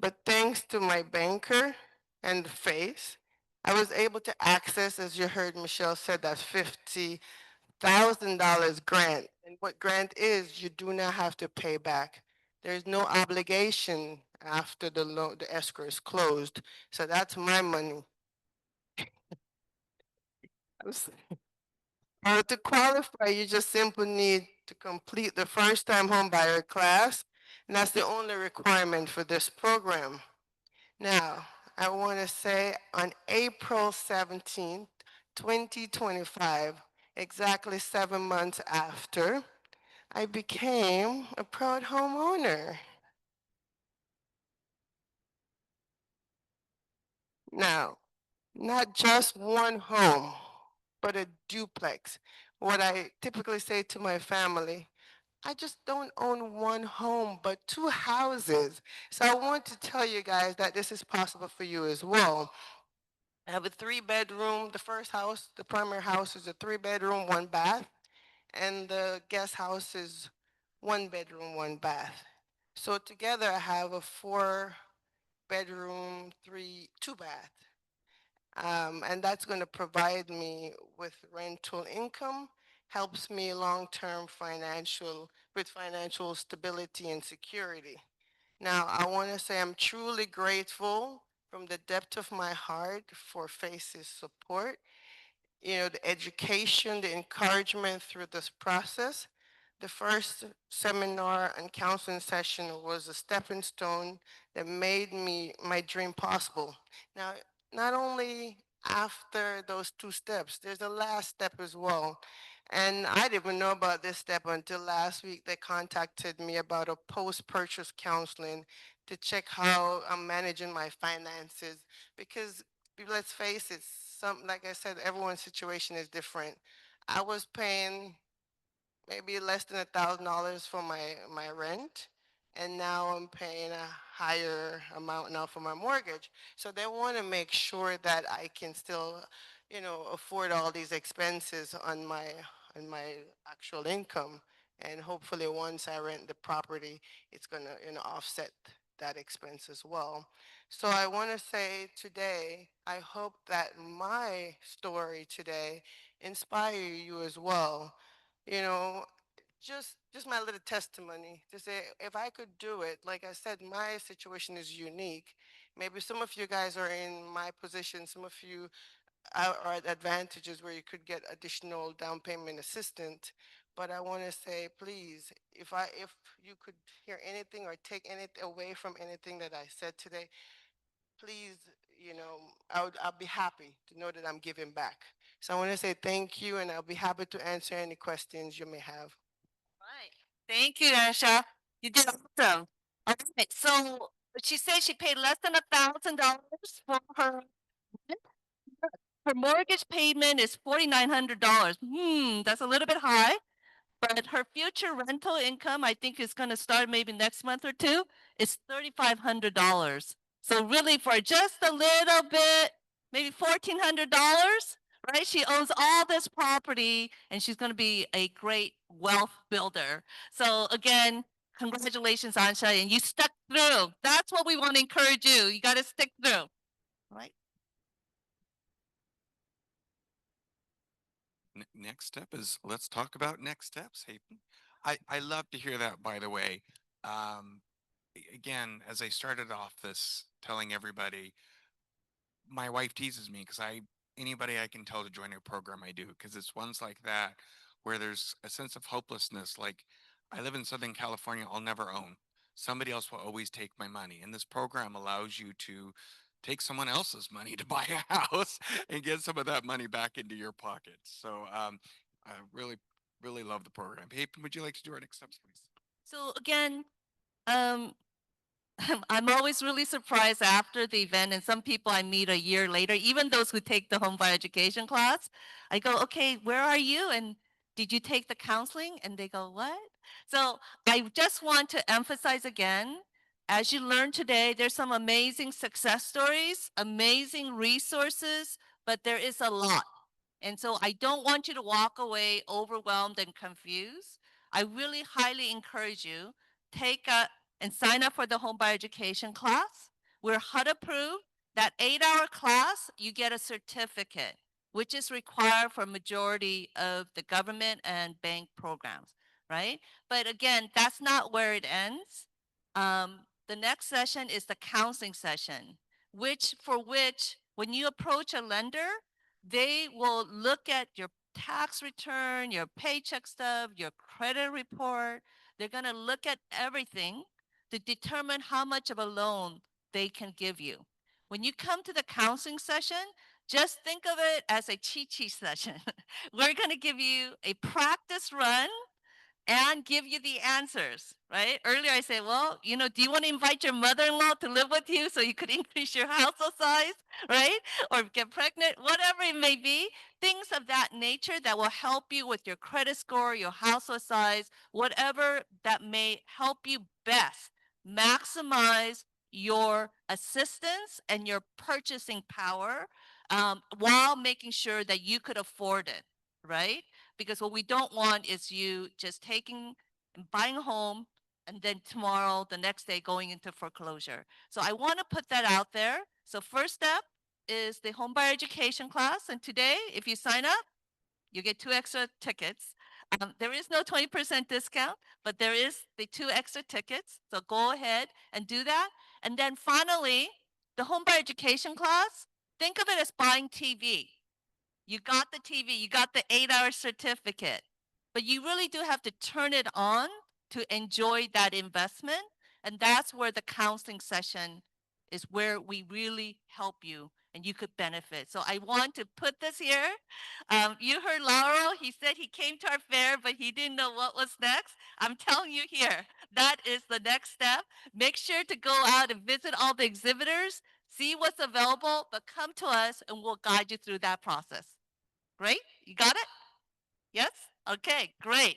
But thanks to my banker and Faith, I was able to access, as you heard Michelle said, that $50,000 grant. And what grant is, you do not have to pay back. There's no obligation after the escrow is closed. So that's my money. To qualify, you just simply need to complete the first-time homebuyer class, and that's the only requirement for this program. Now, I want to say on April 17th, 2025, exactly 7 months after, I became a proud homeowner. Now, not just one home, but a duplex. What I typically say to my family, I just don't own one home, but two houses. So I want to tell you guys that this is possible for you as well. I have a 3-bedroom. The first house, the primary house, is a 3-bedroom, 1 bath, and the guest house is 1 bedroom, 1 bath. So together I have a 4-bedroom, 2 bath. And that's going to provide me with rental income, helps me long-term with financial stability and security. Now, I want to say I'm truly grateful from the depth of my heart for FACE's support, the education, the encouragement through this process. The first seminar and counseling session was a stepping stone that made my dream possible. Now, not only after those 2 steps, there's a last step as well. And I didn't even know about this step until last week. They contacted me about a post-purchase counseling to check how I'm managing my finances. Because let's face it, like I said, everyone's situation is different. I was paying maybe less than $1,000 for my rent, and now I'm paying a higher amount now for my mortgage. So they want to make sure that I can still, afford all these expenses on my actual income. And hopefully once I rent the property, it's gonna, offset that expense as well. So I want to say today, I hope that my story today inspire you as well. You know, just my little testimony to say if I could do it, like I said, my situation is unique. Maybe some of you guys are in my position, some of you are at advantages where you could get additional down payment assistance. But I want to say, please, if you could hear anything or take anything away from anything that I said today, please, I'll be happy to know that I'm giving back. So I want to say thank you, and I'll be happy to answer any questions you may have. Right. Thank you, Aisha. You did awesome. All right. So she said she paid less than $1,000 for her rent. Her mortgage payment is $4,900. That's a little bit high. But her future rental income, I think, is going to start maybe next month or two. It's $3,500. So really, for just a little bit, maybe $1,400, right? She owns all this property, and she's going to be a great wealth builder. So again, congratulations, Ansha, and you stuck through. That's what we want to encourage you. You got to stick through, right? Next step is let's talk about next steps, Hayden. I love to hear that, by the way. Again, as I started off this telling everybody, my wife teases me because anybody I can tell to join a program, I do, because it's ones like that where there's a sense of hopelessness. Like, I live in Southern California, I'll never own. Somebody else will always take my money. And this program allows you to take someone else's money to buy a house and get some of that money back into your pocket. So I really love the program. Hey, would you like to do our next steps, please? So again, um, I'm always really surprised after the event, and some people I meet a year later, even those who take the home buyer education class, I go, okay, where are you? And did you take the counseling? And they go, what? So I just want to emphasize again, as you learned today, there's some amazing success stories, amazing resources, but there is a lot. And so I don't want you to walk away overwhelmed and confused. I really highly encourage you, take and sign up for the home buyer education class. We're HUD approved. That 8-hour class, you get a certificate, which is required for majority of the government and bank programs, right? But again, that's not where it ends. The next session is the counseling session, which when you approach a lender, they will look at your tax return, your paycheck stub, your credit report. They're going to look at everything to determine how much of a loan they can give you. When you come to the counseling session, just think of it as a cheat sheet session. We're going to give you a practice run, and give you the answers, right? Earlier I said, well, do you want to invite your mother-in-law to live with you so you could increase your household size, right? Or get pregnant, whatever it may be, things of that nature that will help you with your credit score, your household size, whatever that may help you best maximize your assistance and your purchasing power while making sure that you could afford it, right? Because what we don't want is you just taking and buying a home and then tomorrow, the next day, going into foreclosure. So I want to put that out there. So first step is the home buyer education class. And today, if you sign up, you get 2 extra tickets. There is no 20% discount, but there is the 2 extra tickets. So go ahead and do that. And then finally, the home buyer education class, think of it as buying TV. You got the TV, you got the 8-hour certificate, but you really do have to turn it on to enjoy that investment. And that's where the counseling session is where we really help you and you could benefit. So I want to put this here. You heard Laurel, he said he came to our fair, but he didn't know what was next. I'm telling you here, that is the next step. Make sure to go out and visit all the exhibitors, see what's available, but come to us and we'll guide you through that process. Great? You got it? Yes? Okay, great.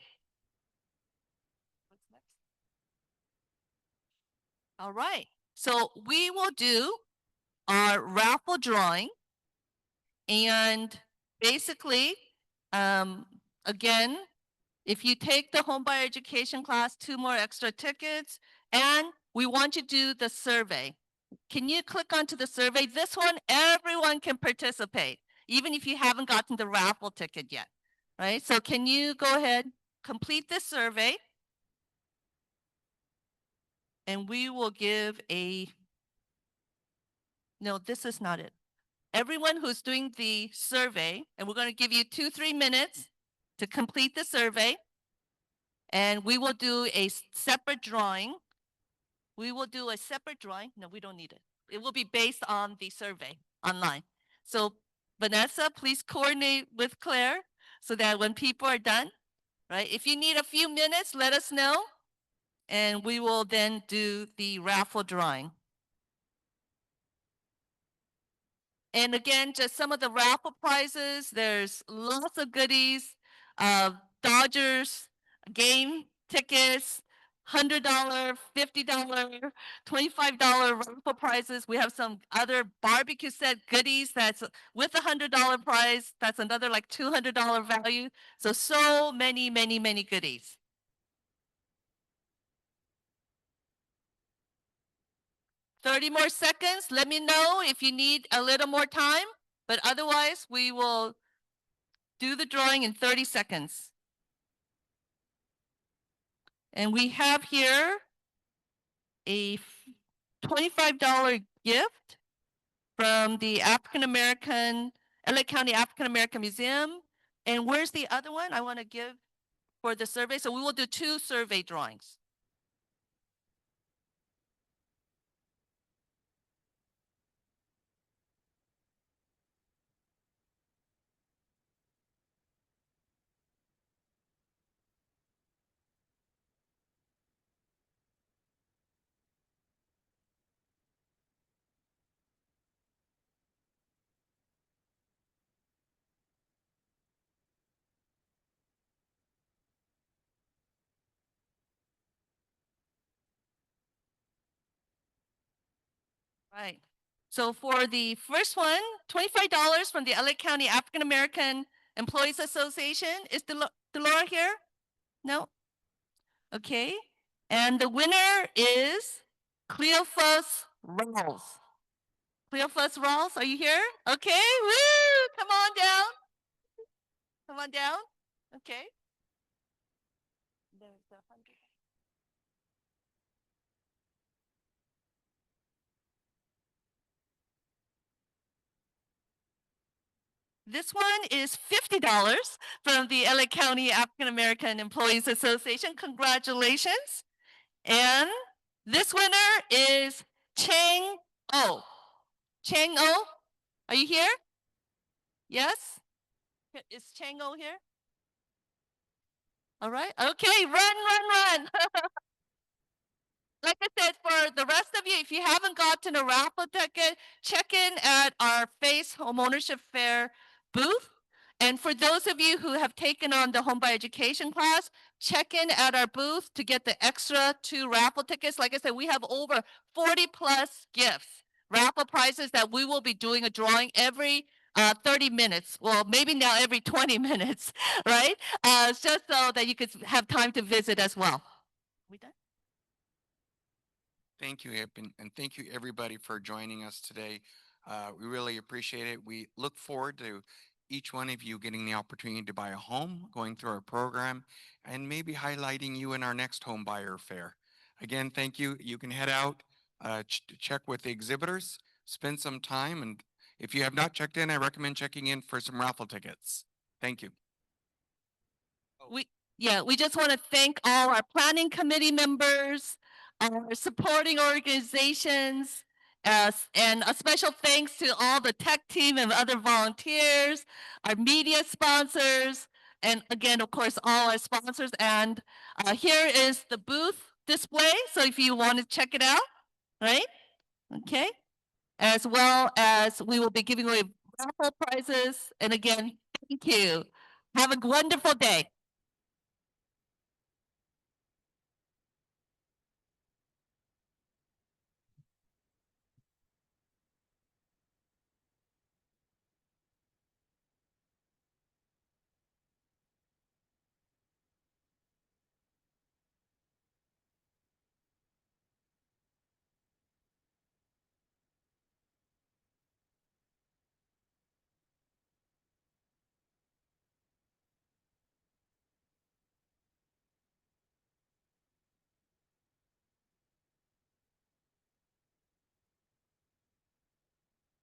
What's next? All right. So we will do our raffle drawing. And basically, again, if you take the homebuyer education class, 2 more extra tickets, and we want you to do the survey. Can you click onto the survey? This one, everyone can participate, even if you haven't gotten the raffle ticket yet, right? So can you go ahead, complete this survey, and we will give no, this is not it. Everyone who's doing the survey, and we're going to give you 2-3 minutes to complete the survey, and we will do a separate drawing. We will do a separate drawing. No, we don't need it. It will be based on the survey online. So Vanessa, please coordinate with Claire so that when people are done, right? If you need a few minutes, let us know, and we will then do the raffle drawing. And again, just some of the raffle prizes. There's lots of goodies, Dodgers game tickets, $100, $50, $25 raffle prizes. We have some other barbecue set goodies that's with a $100 prize. That's another like $200 value. So many, many, many goodies. 30 more seconds. Let me know if you need a little more time, but otherwise we will do the drawing in 30 seconds. And we have here a $25 gift from the LA County African American Museum. And where's the other one I want to give for the survey? So we will do 2 survey drawings. Right. So for the first one, $25 from the LA County African American Employees Association. Is Delora here? No? Okay. And the winner is Cleophas Rawls. Cleophas Rawls, are you here? Okay. Woo! Come on down. Come on down. Okay. There's the 100. This one is $50 from the LA County African American Employees Association. Congratulations. And this winner is Chang O. Chang O, are you here? Yes? Is Chang O here? All right. Okay, run. Like I said, for the rest of you, if you haven't gotten a raffle ticket, check in at our Face Homeownership Fair booth. And for those of you who have taken on the home buyer education class, check in at our booth to get the extra 2 raffle tickets. Like I said, we have over 40 plus gifts, raffle prizes that we will be doing a drawing every 30 minutes. Well, maybe now every 20 minutes, right? Just so that you could have time to visit as well. We done? Thank you, Ip, and thank you everybody for joining us today. We really appreciate it. We look forward to each one of you getting the opportunity to buy a home, going through our program, and maybe highlighting you in our next home buyer fair. Again, thank you. You can head out, check with the exhibitors, spend some time, and if you have not checked in, I recommend checking in for some raffle tickets. Thank you. We just want to thank all our planning committee members, our supporting organizations, and a special thanks to all the tech team and other volunteers, our media sponsors, and again, of course, all our sponsors. And here is the booth display. So if you want to check it out, right? Okay. As well as we will be giving away raffle prizes. And again, thank you. Have a wonderful day.